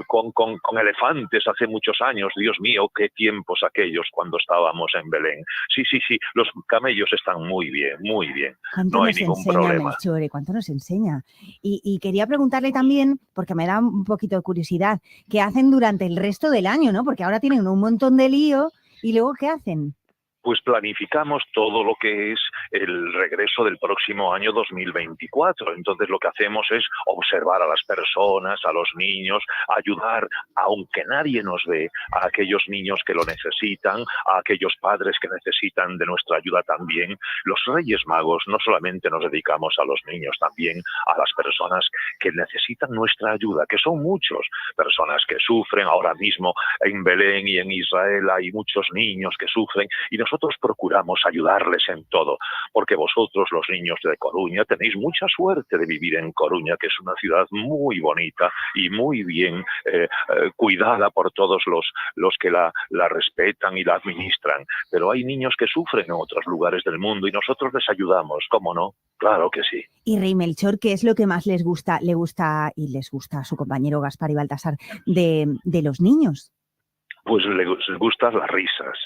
con elefantes hace muchos años. Dios mío, qué tiempos aquellos cuando estábamos en Belén. Sí, los camellos están muy bien, muy bien. No hay ningún problema. Melchor, ¿cuánto nos enseña? Y quería preguntarle también, porque me da un poquito de curiosidad, ¿qué hacen durante el resto del año, no? Porque ahora tienen un montón de lío y luego ¿qué hacen? Pues planificamos todo lo que es el regreso del próximo año 2024. Entonces lo que hacemos es observar a las personas, a los niños, ayudar, aunque nadie nos ve, a aquellos niños que lo necesitan, a aquellos padres que necesitan de nuestra ayuda también. Los Reyes Magos no solamente nos dedicamos a los niños, también a las personas que necesitan nuestra ayuda, que son muchos, personas que sufren ahora mismo en Belén y en Israel hay muchos niños que sufren y nosotros procuramos ayudarles en todo, porque vosotros, los niños de Coruña, tenéis mucha suerte de vivir en Coruña, que es una ciudad muy bonita y muy bien cuidada por todos los que la respetan y la administran. Pero hay niños que sufren en otros lugares del mundo y nosotros les ayudamos, ¿cómo no? Claro que sí. Y Rey Melchor, ¿qué es lo que más les gusta a su compañero Gaspar y Baltasar de los niños? Pues les gustan las risas.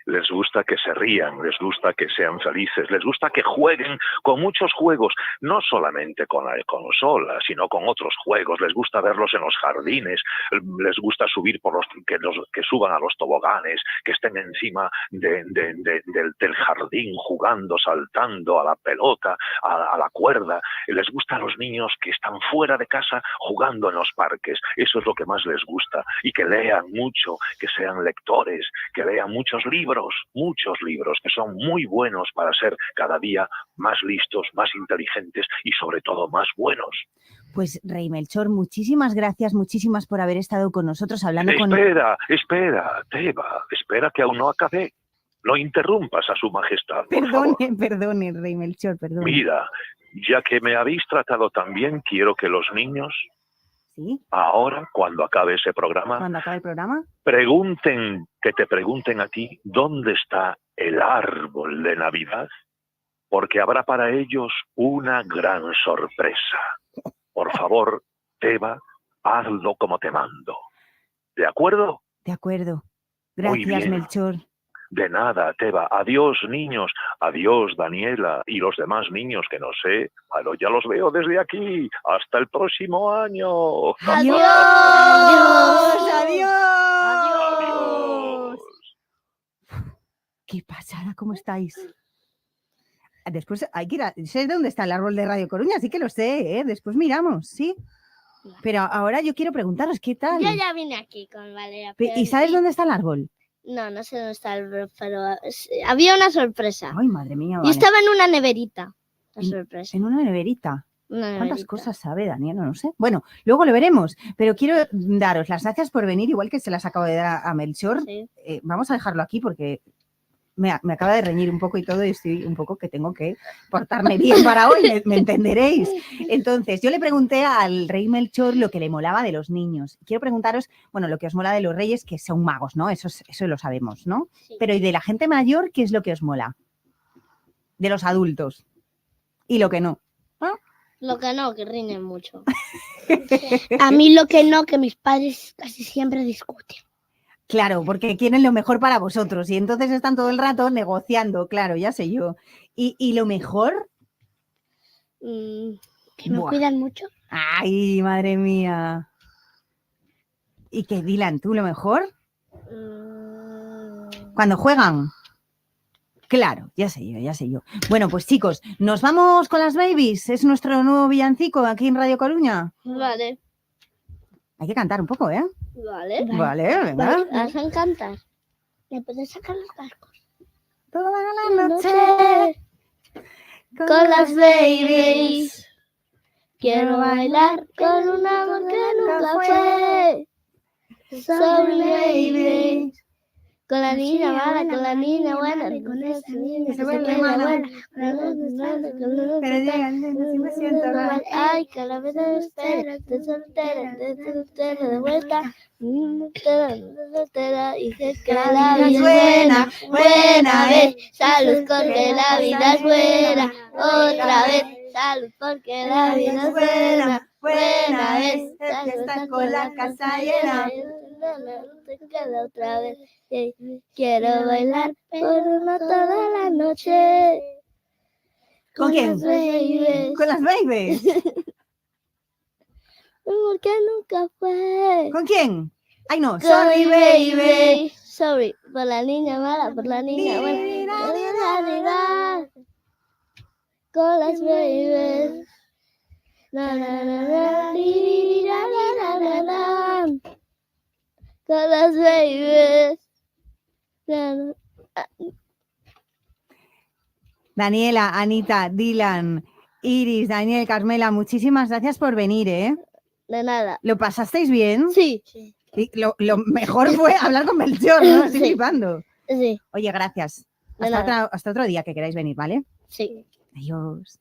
Les gusta que se rían, les gusta que sean felices, les gusta que jueguen con muchos juegos, no solamente con la consola, sino con otros juegos. Les gusta verlos en los jardines, les gusta subir que suban a los toboganes, que estén encima del jardín jugando, saltando a la pelota, a la cuerda. Les gusta a los niños que están fuera de casa jugando en los parques. Eso es lo que más les gusta. Y que lean mucho, que sean lectores, que lean muchos libros que son muy buenos para ser cada día más listos, más inteligentes y sobre todo más buenos. Pues Rey Melchor, muchísimas gracias, muchísimas por haber estado con nosotros hablando Espera, Teba, espera que aún no acabé. No interrumpas a su majestad, por favor. Perdone, Rey Melchor, perdone. Mira, ya que me habéis tratado tan bien, quiero que los niños... ¿Sí? Ahora, cuando acabe ese programa, ¿Cuándo acabe el programa? que te pregunten a ti dónde está el árbol de Navidad, porque habrá para ellos una gran sorpresa. Por favor, Teba, hazlo como te mando. ¿De acuerdo? De acuerdo. Muy Gracias, bien. Melchor. De nada, Teba. Adiós, niños. Adiós, Daniela. Y los demás niños que no sé. Bueno, ya los veo desde aquí. Hasta el próximo año. ¡Adiós! ¡Adiós! ¡Adiós! ¿Qué pasada? ¿Cómo estáis? Después hay que ir sé dónde está el árbol de Radio Coruña, sí que lo sé, ¿eh? Después miramos, ¿sí? Pero ahora yo quiero preguntaros, ¿qué tal? Yo ya vine aquí con Valeria. ¿Y sabes dónde está el árbol? No sé dónde está el árbol, pero había una sorpresa. Ay, madre mía. Y estaba en una neverita, la sorpresa. ¿En una neverita? Una ¿Cuántas neverita. cosas sabe Daniel? No sé. Bueno, luego lo veremos, pero quiero daros las gracias por venir, igual que se las acabo de dar a Melchor. Sí. Vamos a dejarlo aquí porque me acaba de reñir un poco y todo, y estoy un poco que tengo que portarme bien para hoy, me entenderéis. Entonces, yo le pregunté al rey Melchor lo que le molaba de los niños. Quiero preguntaros, bueno, lo que os mola de los reyes, que son magos, ¿no? Eso lo sabemos, ¿no? Sí. Pero ¿y de la gente mayor qué es lo que os mola? De los adultos. ¿Y lo que no? ¿Ah? Lo que no, que riñen mucho. A mí lo que no, que mis padres casi siempre discuten. Claro, porque quieren lo mejor para vosotros y entonces están todo el rato negociando, claro, ya sé yo. ¿Y lo mejor? Que me cuidan mucho. Ay, madre mía. ¿Y qué, Dylan, tú lo mejor? Cuando juegan. Claro, ya sé yo. Bueno, pues chicos, nos vamos con las babies. Es nuestro nuevo villancico aquí en Radio Coruña. Vale. Hay que cantar un poco, ¿eh? Vale, venga. Vale, vas a cantar. ¿Me puedes sacar los cascos? Toda la noche con las babies. Quiero bailar con un amor que nunca fue. Sorry, baby. Con la niña mala, con la niña buena, con esa niña que se vuelve buena. Pero llegan, me siento mal. Ay, que la vez de espera, de soltera, de vuelta. Y sé que la vida es buena, buena vez. Salud porque la vida es buena, otra vez. Salud porque la vida es buena, buena vez. Está con la casa llena. Te queda otra vez. Quiero bailar por una toda la noche. ¿Con quién? Con las babies. Porque nunca fue. ¿Con quién? Ay, no. Sorry, baby. Sorry, por la niña mala, por la niña buena. Con las babies. Na, na, na, na, li, na, na, na, na. Con las babies. Daniela, Anita, Dylan, Iris, Daniel, Carmela, muchísimas gracias por venir, ¿eh? De nada. ¿Lo pasasteis bien? Sí. Y lo mejor fue hablar con Melchor, ¿no? Estoy Sí. flipando. Sí. Oye, gracias. De nada. Hasta otro día que queráis venir, ¿vale? Sí. Adiós.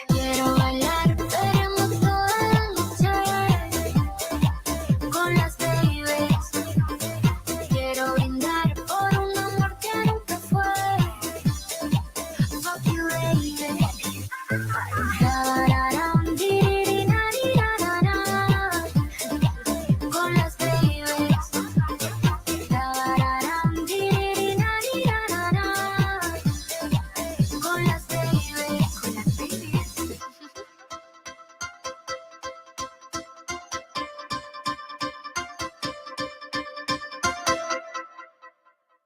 Quiero bailar, veremos toda la noche con las babies. Quiero brindar por un amor que nunca fue. Fuck you, baby. Tararán, diririnarirarara. Con las babies. Tararán, diririnarirarara. Con las babies.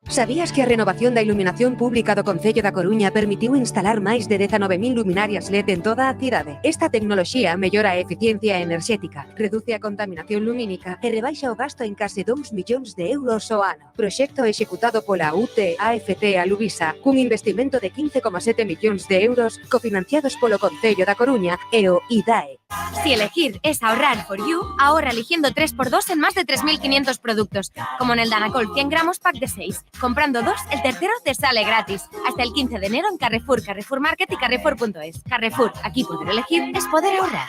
Sabías que a renovación da iluminación pública do Concello da Coruña permitiu instalar máis de 19.000 luminarias LED en toda a cidade? Esta tecnoloxía mellora a eficiencia enerxética, reduce a contaminación lumínica e rebaixa o gasto en case 2 millóns de euros ao ano. Proxecto executado pola UT AFT Aluvisa cun investimento de 15,7 millóns de euros cofinanciados polo Concello da Coruña e o IDAE. Si elegir es ahorrar for you, ahorra eligiendo 3x2 en más de 3.500 productos, como en el Danacol 100 gramos pack de 6. Comprando 2, el tercero te sale gratis. Hasta el 15 de enero en Carrefour, Carrefour Market y Carrefour.es. Carrefour, aquí poder elegir es poder ahorrar.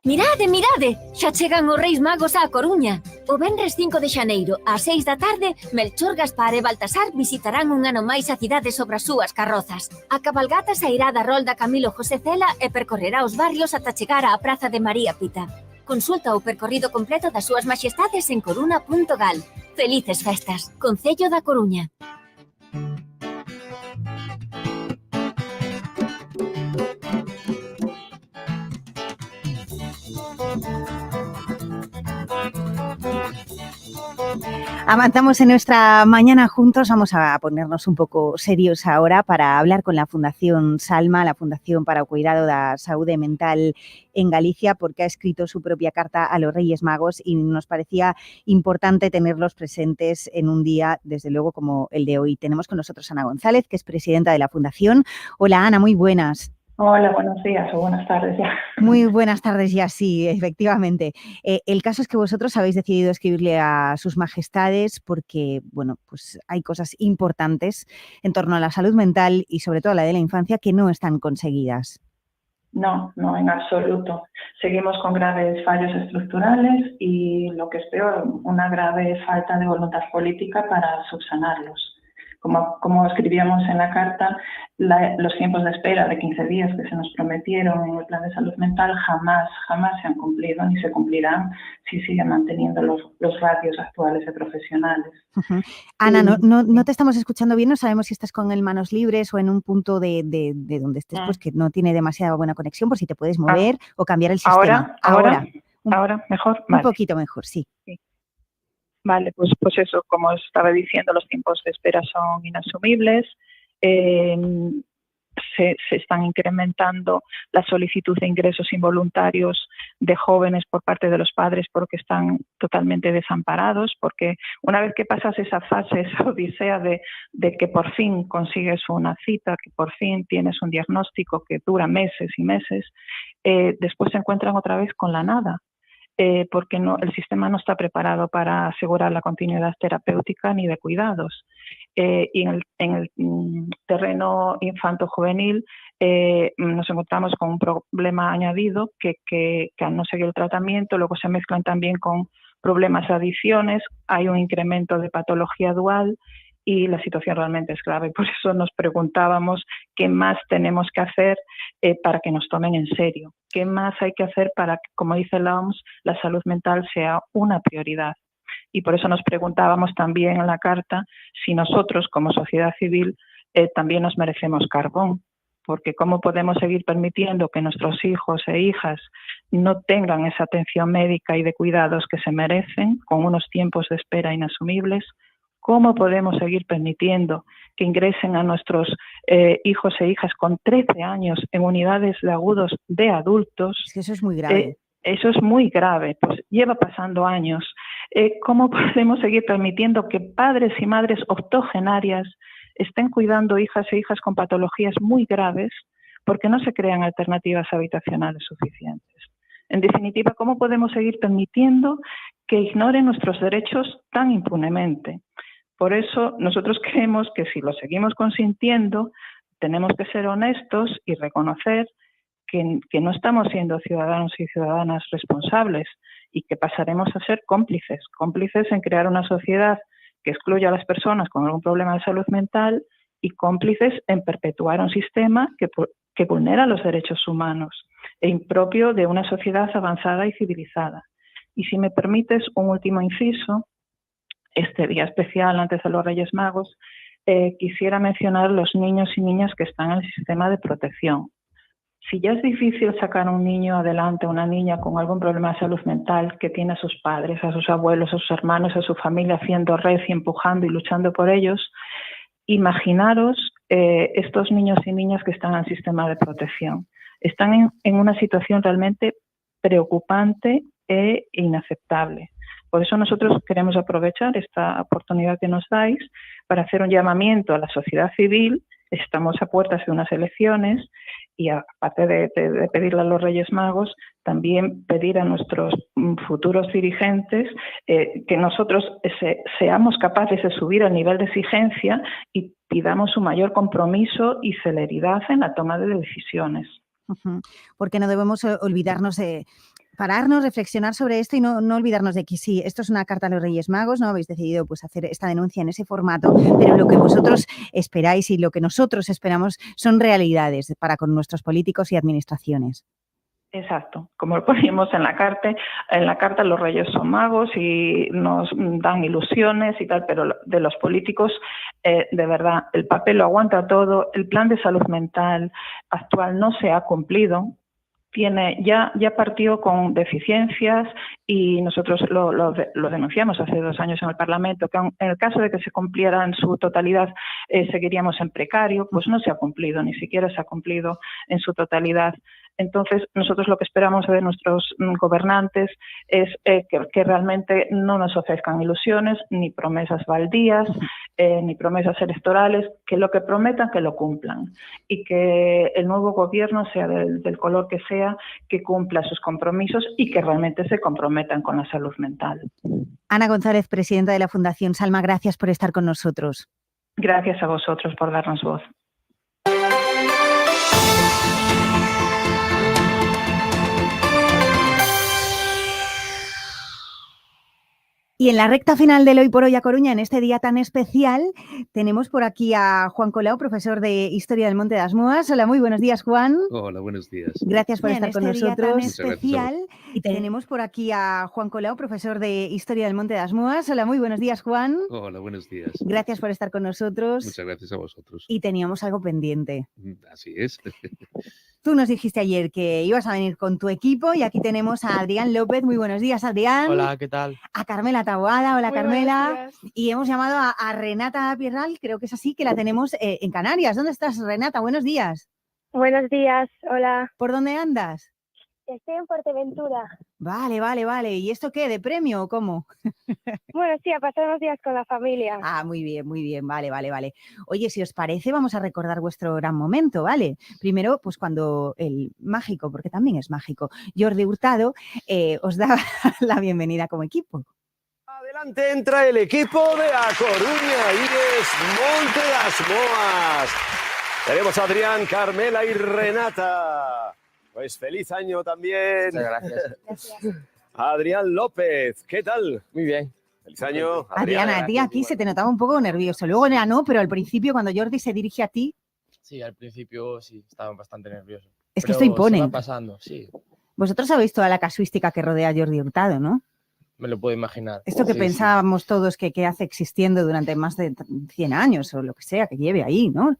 Mirade, mirade, xa chegan os Reis Magos á Coruña. O venres 5 de xaneiro, ás 6 da tarde, Melchor, Gaspar e Baltasar visitarán un ano máis a cidade sobre as súas carrozas. A cabalgata sairá da rolda Camilo José Cela e percorrerá os barrios ata chegar á Praza de María Pita. Consulta o percorrido completo das súas maxestades en coruna.gal. Felices festas, Concello da Coruña. Avanzamos en nuestra mañana juntos. Vamos a ponernos un poco serios ahora para hablar con la Fundación Salma, la Fundación para o Cuidado da Saúde Mental en Galicia, porque ha escrito su propia carta a los Reyes Magos y nos parecía importante tenerlos presentes en un día, desde luego, como el de hoy. Tenemos con nosotros a Ana González, que es presidenta de la Fundación. Hola, Ana, muy buenas. Hola, buenos días o buenas tardes ya. Muy buenas tardes ya, sí, efectivamente. El caso es que vosotros habéis decidido escribirle a sus majestades porque, bueno, pues hay cosas importantes en torno a la salud mental y sobre todo a la de la infancia que no están conseguidas. No, en absoluto. Seguimos con graves fallos estructurales y, lo que es peor, una grave falta de voluntad política para subsanarlos. Como escribíamos en la carta, los tiempos de espera de 15 días que se nos prometieron en el plan de salud mental jamás se han cumplido ni se cumplirán si siguen manteniendo los ratios actuales de profesionales. Uh-huh. Ana, no te estamos escuchando bien, no sabemos si estás con el manos libres o en un punto de donde estés, pues que no tiene demasiada buena conexión, por si te puedes mover o cambiar el sistema. Ahora mejor. Un poquito mejor, sí. Vale, pues eso, como os estaba diciendo, los tiempos de espera son inasumibles. Se están incrementando la solicitud de ingresos involuntarios de jóvenes por parte de los padres porque están totalmente desamparados, porque una vez que pasas esa fase, esa odisea de que por fin consigues una cita, que por fin tienes un diagnóstico que dura meses y meses, después se encuentran otra vez con la nada. Porque el sistema no está preparado para asegurar la continuidad terapéutica ni de cuidados. Y en el terreno infanto-juvenil nos encontramos con un problema añadido que al no seguir el tratamiento luego se mezclan también con problemas de adicciones, hay un incremento de patología dual y la situación realmente es grave. Por eso nos preguntábamos qué más tenemos que hacer para que nos tomen en serio. ¿Qué más hay que hacer para que, como dice la OMS, la salud mental sea una prioridad? Y por eso nos preguntábamos también en la carta si nosotros, como sociedad civil, también nos merecemos carbón. Porque ¿cómo podemos seguir permitiendo que nuestros hijos e hijas no tengan esa atención médica y de cuidados que se merecen, con unos tiempos de espera inasumibles? ¿Cómo podemos seguir permitiendo que ingresen a nuestros hijos e hijas con 13 años en unidades de agudos de adultos? Es que eso es muy grave. Eso es muy grave, pues lleva pasando años. ¿Cómo podemos seguir permitiendo que padres y madres octogenarias estén cuidando hijas e hijas con patologías muy graves porque no se crean alternativas habitacionales suficientes? En definitiva, ¿cómo podemos seguir permitiendo que ignoren nuestros derechos tan impunemente? Por eso nosotros creemos que si lo seguimos consintiendo, tenemos que ser honestos y reconocer que no estamos siendo ciudadanos y ciudadanas responsables y que pasaremos a ser cómplices en crear una sociedad que excluya a las personas con algún problema de salud mental y cómplices en perpetuar un sistema que vulnera los derechos humanos e impropio de una sociedad avanzada y civilizada. Y si me permites un último inciso, este día especial antes de los Reyes Magos, quisiera mencionar los niños y niñas que están en el sistema de protección. Si ya es difícil sacar a un niño adelante, una niña con algún problema de salud mental que tiene a sus padres, a sus abuelos, a sus hermanos, a su familia haciendo red y empujando y luchando por ellos, imaginaros estos niños y niñas que están en el sistema de protección. Están en una situación realmente preocupante e inaceptable. Por eso nosotros queremos aprovechar esta oportunidad que nos dais para hacer un llamamiento a la sociedad civil. Estamos a puertas de unas elecciones y aparte de pedirle a los Reyes Magos, también pedir a nuestros futuros dirigentes que nosotros seamos capaces de subir el nivel de exigencia y pidamos un mayor compromiso y celeridad en la toma de decisiones. Uh-huh. Porque no debemos olvidarnos de pararnos, reflexionar sobre esto y no olvidarnos de que sí, esto es una carta a los Reyes Magos, ¿no? Habéis decidido pues hacer esta denuncia en ese formato, pero lo que vosotros esperáis y lo que nosotros esperamos son realidades para con nuestros políticos y administraciones. Exacto, como lo poníamos en la carta los Reyes son magos y nos dan ilusiones y tal, pero de los políticos, de verdad, el papel lo aguanta todo, el plan de salud mental actual no se ha cumplido. Ya partió con deficiencias y nosotros lo denunciamos hace 2 años en el Parlamento, que en el caso de que se cumpliera en su totalidad seguiríamos en precario, pues no se ha cumplido, ni siquiera se ha cumplido en su totalidad Entonces, nosotros lo que esperamos de nuestros gobernantes es que realmente no nos ofrezcan ilusiones, ni promesas baldías, ni promesas electorales, que lo que prometan que lo cumplan y que el nuevo gobierno, sea del color que sea, que cumpla sus compromisos y que realmente se comprometan con la salud mental. Ana González, presidenta de la Fundación Salma, gracias por estar con nosotros. Gracias a vosotros por darnos voz. Y en la recta final del Hoy por Hoy a Coruña, en este día tan especial, tenemos por aquí a Juan Colau, profesor de Historia del Monte das Moas. Hola, muy buenos días, Juan. Hola, buenos días. Gracias por estar con nosotros. Muchas gracias. Y tenemos por aquí a Juan Colau, profesor de Historia del Monte das Moas. Hola, muy buenos días, Juan. Hola, buenos días. Gracias por estar con nosotros. Muchas gracias a vosotros. Y teníamos algo pendiente. Así es. Tú nos dijiste ayer que ibas a venir con tu equipo y aquí tenemos a Adrián López. Muy buenos días, Adrián. Hola, ¿qué tal? A Carmela Taboada. Hola, Muy Carmela. Y hemos llamado a Renata Pierral, creo que es así, que la tenemos en Canarias. ¿Dónde estás, Renata? Buenos días. Buenos días, hola. ¿Por dónde andas? Estoy en Fuerteventura. Vale, vale, vale. ¿Y esto qué? ¿De premio o cómo? Bueno, sí, a pasar unos días con la familia. Ah, muy bien, muy bien. Vale, vale, vale. Oye, si os parece, vamos a recordar vuestro gran momento, ¿vale? Primero, pues cuando el mágico, porque también es mágico, Jordi Hurtado, os da la bienvenida como equipo. Adelante entra el equipo de A Coruña y es Monte das Moas. Tenemos a Adrián, Carmela y Renata. Pues feliz año también. Muchas gracias. Adrián López, ¿qué tal? Muy bien. Feliz año. Adriana, a ti aquí se te notaba un poco nervioso. Luego ya no, pero al principio cuando Jordi se dirige a ti... Sí, al principio sí, estaba bastante nervioso. Es que esto impone. Se va pasando, sí. Vosotros sabéis toda la casuística que rodea a Jordi Hurtado, ¿no? Me lo puedo imaginar. Esto que Sí, pensábamos todos que hace existiendo durante más de 100 años o lo que sea, que lleve ahí, ¿no?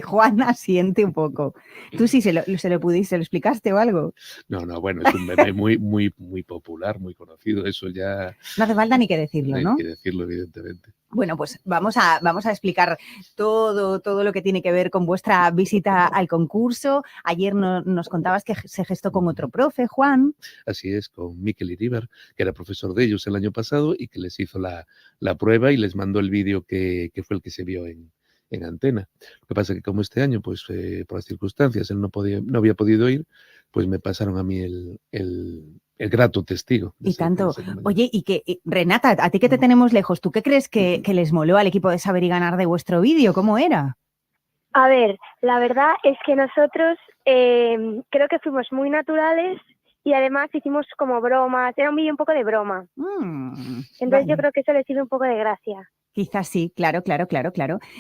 Juana siente un poco. ¿Tú sí se lo explicaste o algo? No, bueno, es un meme muy popular, muy conocido. Eso ya... No hace falta ni que decirlo, ¿no? Hay que decirlo, evidentemente. Bueno, pues vamos a explicar todo lo que tiene que ver con vuestra visita al concurso. Ayer nos contabas que se gestó con otro profe, Juan. Así es, con Miquel Iríbar, que era profesor de ellos el año pasado y que les hizo la prueba y les mandó el vídeo que fue el que se vio en antena. Lo que pasa es que como este año, pues por las circunstancias, él no había podido ir, pues me pasaron a mí el grato testigo. Y tanto. Oye, y que Renata, a ti que te tenemos lejos, ¿tú qué crees que les moló al equipo de Saber y Ganar de vuestro vídeo? ¿Cómo era? A ver, la verdad es que nosotros creo que fuimos muy naturales y además hicimos como bromas, era un vídeo un poco de broma. Entonces vale. Yo creo que eso les sirve un poco de gracia. Quizás sí, claro.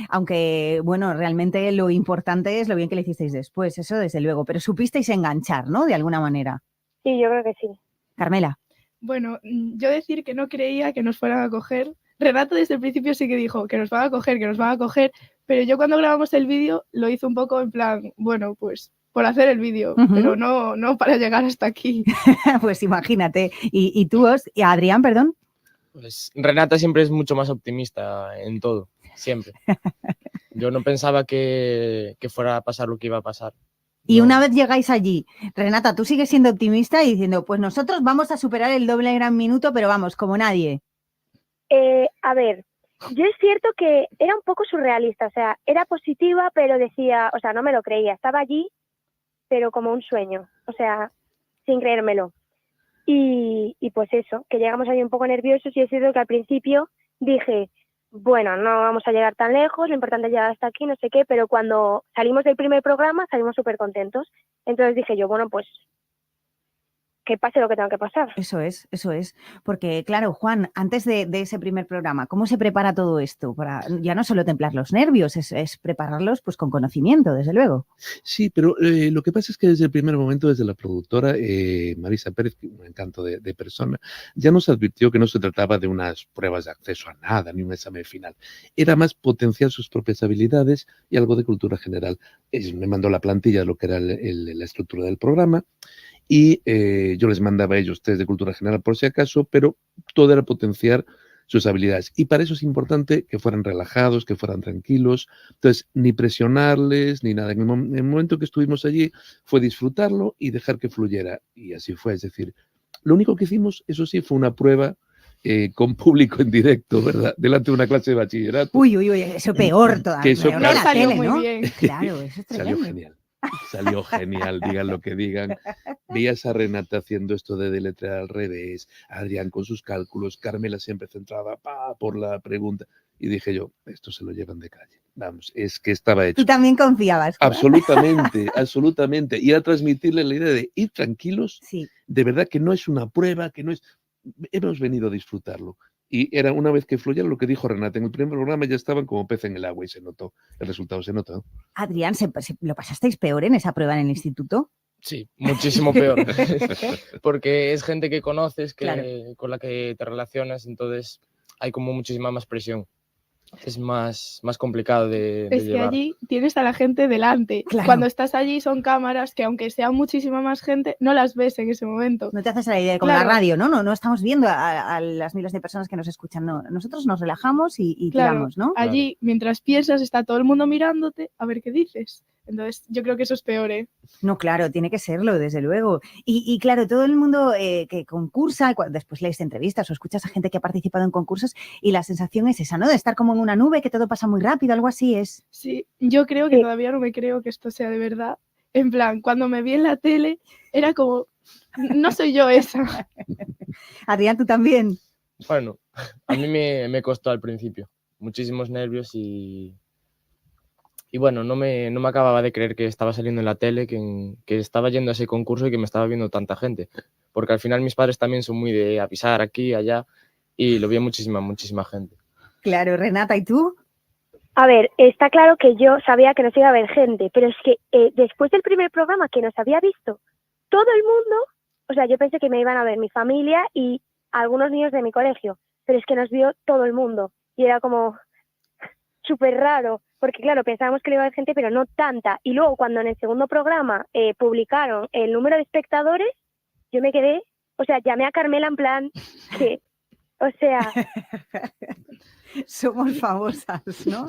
Aunque, bueno, realmente lo importante es lo bien que le hicisteis después, eso desde luego. Pero supisteis enganchar, ¿no? De alguna manera. Sí, yo creo que sí. Carmela. Bueno, yo decir que no creía que nos fueran a coger. Renato desde el principio sí que dijo que nos van a coger, pero yo cuando grabamos el vídeo lo hice un poco en plan, bueno, pues por hacer el vídeo, pero no para llegar hasta aquí. Pues imagínate. ¿Y tú, Adrián, perdón? Pues Renata siempre es mucho más optimista en todo, siempre. Yo no pensaba que fuera a pasar lo que iba a pasar. Y una vez llegáis allí, Renata, tú sigues siendo optimista y diciendo, pues nosotros vamos a superar el doble gran minuto, pero vamos, como nadie. A ver, yo es cierto que era un poco surrealista, o sea, era positiva, pero decía, o sea, no me lo creía, estaba allí, pero como un sueño, o sea, sin creérmelo. Y pues eso, que llegamos ahí un poco nerviosos y es cierto que al principio dije, bueno, no vamos a llegar tan lejos, lo importante es llegar hasta aquí, no sé qué, pero cuando salimos del primer programa salimos súper contentos. Entonces dije yo, bueno, pues que pase lo que tenga que pasar. Eso es. Porque, claro, Juan, antes de ese primer programa, ¿cómo se prepara todo esto? Para ya no solo templar los nervios, es prepararlos pues con conocimiento, desde luego. Sí, pero lo que pasa es que desde el primer momento, desde la productora, Marisa Pérez, un encanto de persona, ya nos advirtió que no se trataba de unas pruebas de acceso a nada, ni un examen final. Era más potenciar sus propias habilidades y algo de cultura general. Me mandó la plantilla, lo que era la estructura del programa, y yo les mandaba a ellos test de cultura general por si acaso, pero todo era potenciar sus habilidades. Y para eso es importante que fueran relajados, que fueran tranquilos. Entonces, ni presionarles, ni nada. En el momento que estuvimos allí fue disfrutarlo y dejar que fluyera. Y así fue. Es decir, lo único que hicimos, eso sí, fue una prueba con público en directo, ¿verdad? Delante de una clase de bachillerato. Uy, eso peor todavía. Que eso, Peor claro, la salió tele, muy ¿no? bien. Claro, eso es salió tremendo. genial. Salió genial, digan lo que digan. Veías a Renata haciendo esto de deletrear al revés, Adrián con sus cálculos, Carmela siempre centrada por la pregunta. Y dije yo, esto se lo llevan de calle. Vamos, es que estaba hecho. Tú también confiabas. ¿no? Absolutamente, absolutamente. Y a transmitirle la idea de ir tranquilos, Sí. de verdad que no es una prueba, que no es... Hemos venido a disfrutarlo. Y era una vez que fluyera lo que dijo Renata. En el primer programa ya estaban como pez en el agua y se notó. El resultado se notó. Adrián, ¿lo pasasteis peor en esa prueba en el instituto? Sí, muchísimo peor. Porque es gente que conoces, Claro. con la que te relacionas, entonces hay como muchísima más presión. Es más complicado de Es que llevar. allí tienes a la gente delante. Claro. Cuando estás allí son cámaras que aunque sea muchísima más gente, no las ves en ese momento. No te haces la idea, como Claro. la radio, ¿no? No estamos viendo a las miles de personas que nos escuchan, no. Nosotros nos relajamos y Claro, tiramos, ¿no? allí mientras piensas está todo el mundo mirándote a ver qué dices. Entonces yo creo que eso es peor, ¿eh? No, claro, tiene que serlo, desde luego. Y claro, todo el mundo que concursa, después lees entrevistas o escuchas a gente que ha participado en concursos y la sensación es esa, ¿no? De estar como en una nube, que todo pasa muy rápido, algo así es. Sí, yo creo que todavía no me creo que esto sea de verdad. En plan, cuando me vi en la tele era como, no soy yo esa. Adrián, ¿tú también? Bueno, a mí me costó al principio. Muchísimos nervios y bueno, no me acababa de creer que estaba saliendo en la tele, que estaba yendo a ese concurso y que me estaba viendo tanta gente. Porque al final mis padres también son muy de avisar aquí, allá, y lo vi muchísima gente. Claro, Renata, ¿y tú? A ver, está claro que yo sabía que nos iba a ver gente, pero es que después del primer programa que nos había visto todo el mundo, o sea, yo pensé que me iban a ver mi familia y algunos niños de mi colegio, pero es que nos vio todo el mundo y era como súper raro, porque claro, pensábamos que le iba a ver gente, pero no tanta. Y luego cuando en el segundo programa publicaron el número de espectadores, yo me quedé, o sea, llamé a Carmela en plan que, o sea... Somos famosas, ¿no?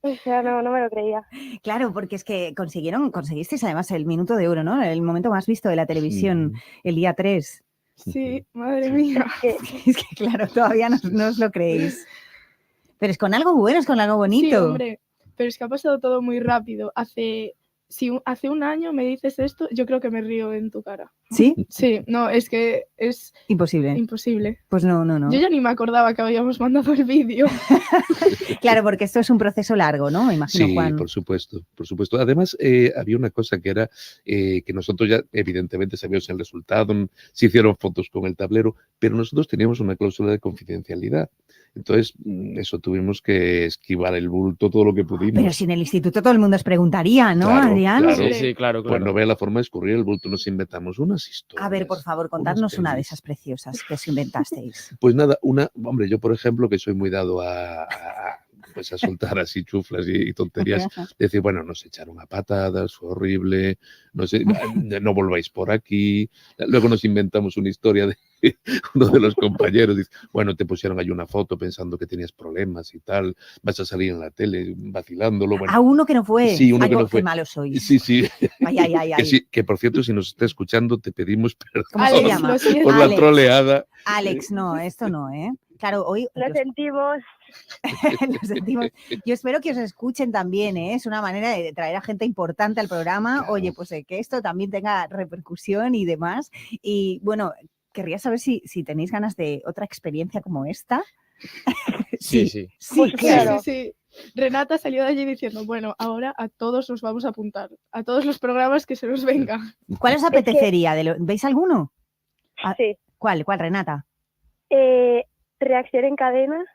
O sea, no me lo creía. Claro, porque es que conseguisteis además el minuto de oro, ¿no? El momento más visto de la televisión, el día 3. Sí, madre mía. Es que claro, todavía no os lo creéis. Pero es con algo bueno, es con algo bonito. Sí, hombre, pero es que ha pasado todo muy rápido. Si hace un año me dices esto, yo creo que me río en tu cara. ¿Sí? Sí, no, es que es Imposible. imposible. Pues no. Yo ya ni me acordaba que habíamos mandado el vídeo. Claro, porque esto es un proceso largo, ¿no? Me imagino, Sí, Juan. por supuesto, por supuesto. Además, había una cosa que era que nosotros ya evidentemente sabíamos el resultado, se hicieron fotos con el tablero, pero nosotros teníamos una cláusula de confidencialidad. Entonces, eso tuvimos que esquivar el bulto todo lo que pudimos. Pero si en el instituto todo el mundo os preguntaría, ¿no, Claro, Adrián? claro. Sí, claro. Pues no vea la forma de escurrir el bulto, nos inventamos unas historias. A ver, por favor, contadnos una de esas preciosas que os inventasteis. Pues nada, hombre, yo por ejemplo, que soy muy dado pues a soltar así chuflas y tonterías, decir, bueno, nos echaron a patadas, fue horrible, no sé, no volváis por aquí. Luego nos inventamos una historia de uno de los compañeros, dice, bueno, te pusieron ahí una foto pensando que tenías problemas y tal, vas a salir en la tele vacilándolo. Bueno, A uno que no fue. Sí, uno Ay, que no fue. Qué malos sois. Sí. Ay. Que, sí, que por cierto, si nos está escuchando, te pedimos ¿Cómo se llama? perdón por la Alex. troleada. Alex, no, esto no, ¿eh? Claro, hoy Lo sentimos. lo sentimos. Yo espero que os escuchen también, ¿eh? Es una manera de traer a gente importante al programa. Oye, pues que esto también tenga repercusión y demás. Y bueno, querría saber si tenéis ganas de otra experiencia como esta. Sí. Pues claro. Sí. Renata salió de allí diciendo, bueno, ahora a todos nos vamos a apuntar, a todos los programas que se nos vengan. ¿Cuál os apetecería? ¿Veis alguno? Sí. ¿Cuál, Renata? Reacción en cadena,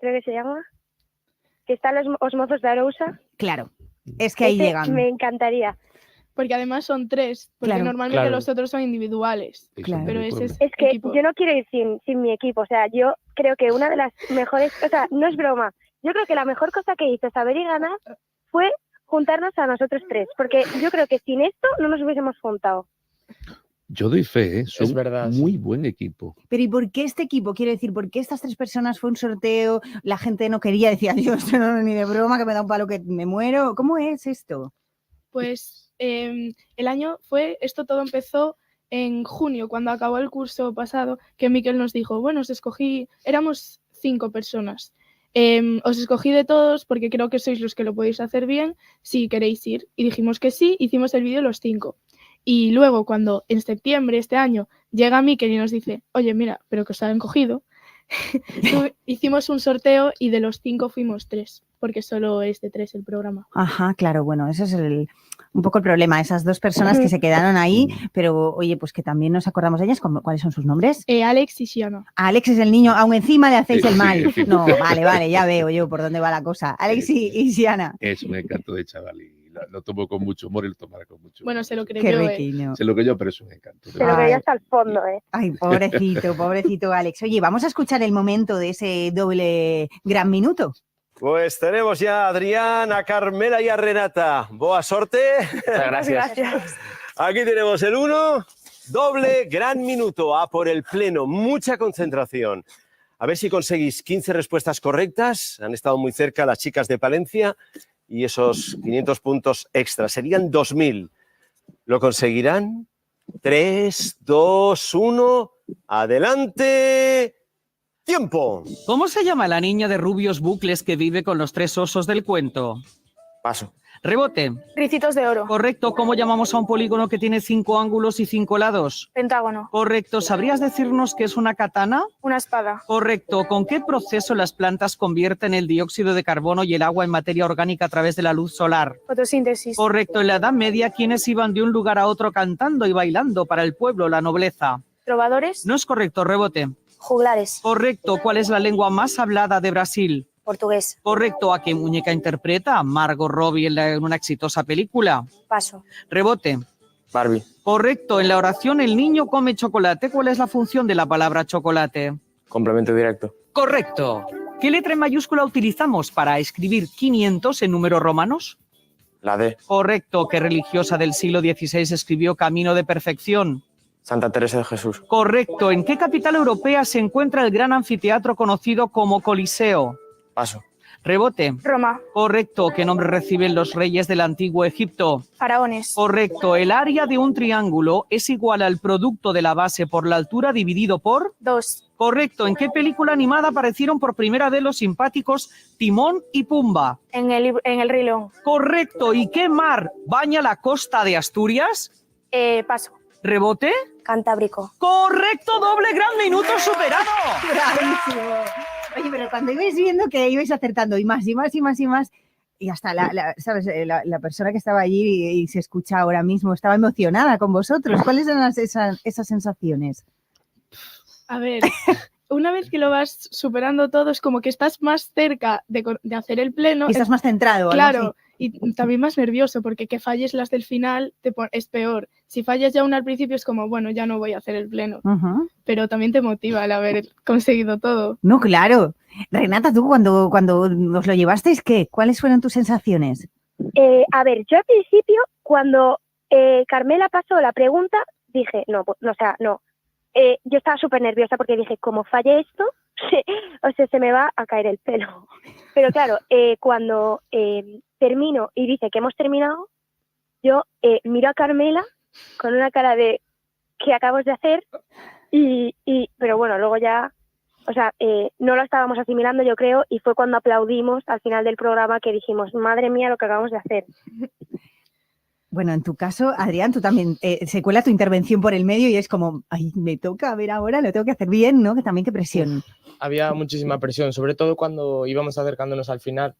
creo que se llama. Que están los mozos de Arousa. Claro, es que ahí Ese llegan. Me encantaría. Porque además son 3, porque Claro. normalmente los otros son individuales. Claro. Pero ese es Es que equipo. yo no quiero ir sin mi equipo. O sea, yo creo que una de las mejores, o sea, no es broma. Yo creo que la mejor cosa que hizo Saber y Ganar fue juntarnos a nosotros 3. Porque yo creo que sin esto no nos hubiésemos juntado. Yo doy fe, son verdad, muy buen equipo. Pero ¿y por qué este equipo? Quiero decir, ¿por qué estas 3 personas fue un sorteo? La gente no quería, decía, yo esto no ni de broma, que me da un palo que me muero. ¿Cómo es esto? Pues el año esto todo empezó en junio, cuando acabó el curso pasado, que Miquel nos dijo, bueno, éramos 5 personas. Os escogí de todos porque creo que sois los que lo podéis hacer bien, si queréis ir. Y dijimos que sí, hicimos el vídeo los 5. Y luego, cuando en septiembre este año llega Miquel y nos dice, oye, mira, pero que os han cogido, hicimos un sorteo y de los 5 fuimos 3, porque solo es de 3 el programa. Ajá, claro, bueno, ese es un poco el problema, esas 2 personas que se quedaron ahí, pero oye, pues que también nos acordamos de ellas, ¿cuáles son sus nombres? Alex y Siana. Alex es el niño, aún encima le hacéis el mal. Sí. No, vale, ya veo yo por dónde va la cosa. Alex y Siana. Es un encanto de chaval y lo tomo con mucho humor y lo tomará con mucho humor. Bueno, se lo creyó. Qué riquiño. Se lo creyó, pero es un encanto. Se lo creyó hasta el fondo, ¿eh? Ay, pobrecito Alex. Oye, vamos a escuchar el momento de ese doble gran minuto. Pues tenemos ya a Adrián, a Carmela y a Renata. Boa sorte. Gracias. Aquí tenemos el 1, doble gran minuto, a por el pleno, mucha concentración. A ver si conseguís 15 respuestas correctas. Han estado muy cerca las chicas de Palencia y esos 500 puntos extra. Serían 2.000. ¿Lo conseguirán? 3, 2, 1. ¡Adelante! ¡Tiempo! ¿Cómo se llama la niña de rubios bucles que vive con los 3 osos del cuento? Paso. Rebote. Ricitos de oro. Correcto. ¿Cómo llamamos a un polígono que tiene 5 ángulos y 5 lados? Pentágono. Correcto. ¿Sabrías decirnos qué es una katana? Una espada. Correcto. ¿Con qué proceso las plantas convierten el dióxido de carbono y el agua en materia orgánica a través de la luz solar? Fotosíntesis. Correcto. En la Edad Media, ¿quiénes iban de un lugar a otro cantando y bailando para el pueblo, la nobleza? Trovadores. No es correcto. Rebote. Juglares. Correcto. ¿Cuál es la lengua más hablada de Brasil? Portugués. Correcto. ¿A qué muñeca interpreta Margot Robbie en una exitosa película? Paso. Rebote. Barbie. Correcto. En la oración el niño come chocolate. ¿Cuál es la función de la palabra chocolate? Complemento directo. Correcto. ¿Qué letra en mayúscula utilizamos para escribir 500 en números romanos? La D. Correcto. ¿Qué religiosa del siglo XVI escribió Camino de Perfección? Santa Teresa de Jesús. Correcto. ¿En qué capital europea se encuentra el gran anfiteatro conocido como Coliseo? Paso. Rebote. Roma. Correcto. ¿Qué nombre reciben los reyes del antiguo Egipto? Faraones. Correcto. El área de un triángulo es igual al producto de la base por la altura dividido por... 2. Correcto. ¿En qué película animada aparecieron por primera vez los simpáticos Timón y Pumba? En el Rey León. Correcto. ¿Y qué mar baña la costa de Asturias? Paso. ¿Rebote? Cantábrico. Correcto. Doble gran minuto superado. Bravísimo. Oye, pero cuando ibais viendo que ibais acertando y más, y hasta ¿sabes? La persona que estaba allí y se escucha ahora mismo estaba emocionada con vosotros. ¿Cuáles eran esas sensaciones? A ver, una vez que lo vas superando todo, es como que estás más cerca de hacer el pleno. Y estás más centrado. Claro, y también más nervioso, porque que falles las del final es peor. Si fallas ya una al principio es como, bueno, ya no voy a hacer el pleno. Uh-huh. Pero también te motiva el haber conseguido todo. No, claro. Renata, tú cuando os lo llevasteis, ¿qué? ¿Cuáles fueron tus sensaciones? A ver, yo al principio, cuando Carmela pasó la pregunta, dije, no. Yo estaba súper nerviosa porque dije, como falle esto, se me va a caer el pelo. Pero claro, cuando termino y dice que hemos terminado, yo miro a Carmela con una cara de ¿qué acabas de hacer? Pero bueno, luego ya, no lo estábamos asimilando, yo creo, y fue cuando aplaudimos al final del programa que dijimos, madre mía, lo que acabamos de hacer. Bueno, en tu caso, Adrián, tú también se cuela tu intervención por el medio y es como, ay, me toca, a ver ahora, lo tengo que hacer bien, ¿no? Que también qué presión. Había muchísima presión, sobre todo cuando íbamos acercándonos al final.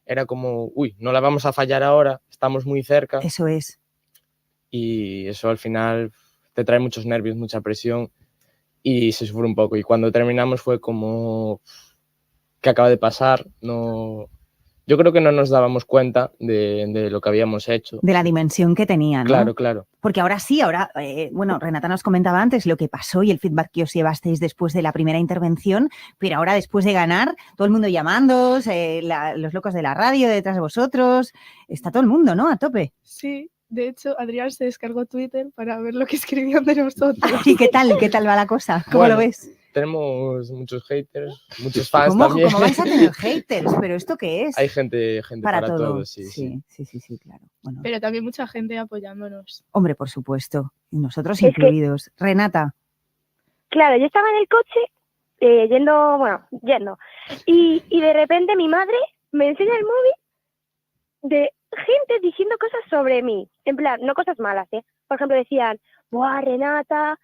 Era como, uy, no la vamos a fallar ahora, estamos muy cerca. Eso es. Y eso al final te trae muchos nervios, mucha presión y se sufre un poco. Y cuando terminamos fue como, ¿qué acaba de pasar? No... Yo creo que no nos dábamos cuenta de lo que habíamos hecho. De la dimensión que tenía, ¿no? Claro. Porque ahora sí, bueno, Renata nos comentaba antes lo que pasó y el feedback que os llevasteis después de la primera intervención, pero ahora después de ganar, todo el mundo llamándoos, los locos de la radio detrás de vosotros, está todo el mundo, ¿no? A tope. Sí, De hecho, Adrián se descargó Twitter para ver lo que escribían de nosotros. ¿Y qué tal va la cosa? ¿Cómo Bueno, lo ves? Tenemos muchos haters, muchos fans ¿Cómo también. vais a tener haters? ¿Pero esto qué es? Hay gente Para para todo. todos, sí. Sí, claro. Bueno, Pero también mucha gente apoyándonos. hombre, por supuesto. Y nosotros Es que- incluidos. Renata. Claro, yo estaba en el coche yendo. Y de repente mi madre me enseña el móvil de gente diciendo cosas sobre mí. En plan, no cosas malas, ¿eh? Por ejemplo, decían, ¡buah, Renata!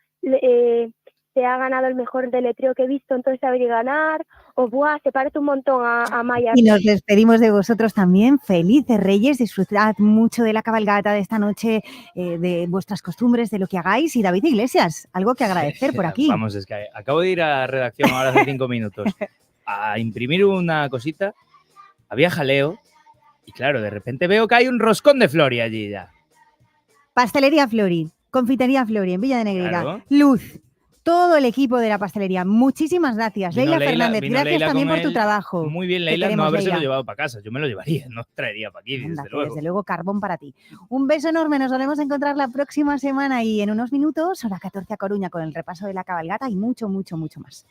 Te ha ganado el mejor deletreo que he visto, entonces saber ganar. O, ¡buah! Se parece un montón a Maya. Y nos despedimos de vosotros también. Felices Reyes, disfrutad mucho de la cabalgata de esta noche, de vuestras costumbres, de lo que hagáis. Y David Iglesias, algo que agradecer por aquí. Vamos, es que acabo de ir a redacción ahora hace 5 minutos a imprimir una cosita. Había jaleo y claro, de repente veo que hay un roscón de Flori allí ya. Pastelería Flori, confitería Flori en Villa de Negrera. Claro. Luz, todo el equipo de la pastelería. Muchísimas gracias. Vino Leila Leila- Fernández, vino gracias Leila también con por tu él. trabajo. Muy bien, Te Leila, no queremos, habérselo Leila. llevado para casa. Yo me lo llevaría, no traería para aquí, Anda, desde que luego. desde luego, carbón para ti. Un beso enorme, nos volvemos a encontrar la próxima semana y en unos minutos, hora 14 a Coruña, con el repaso de la cabalgata y mucho, mucho, mucho más.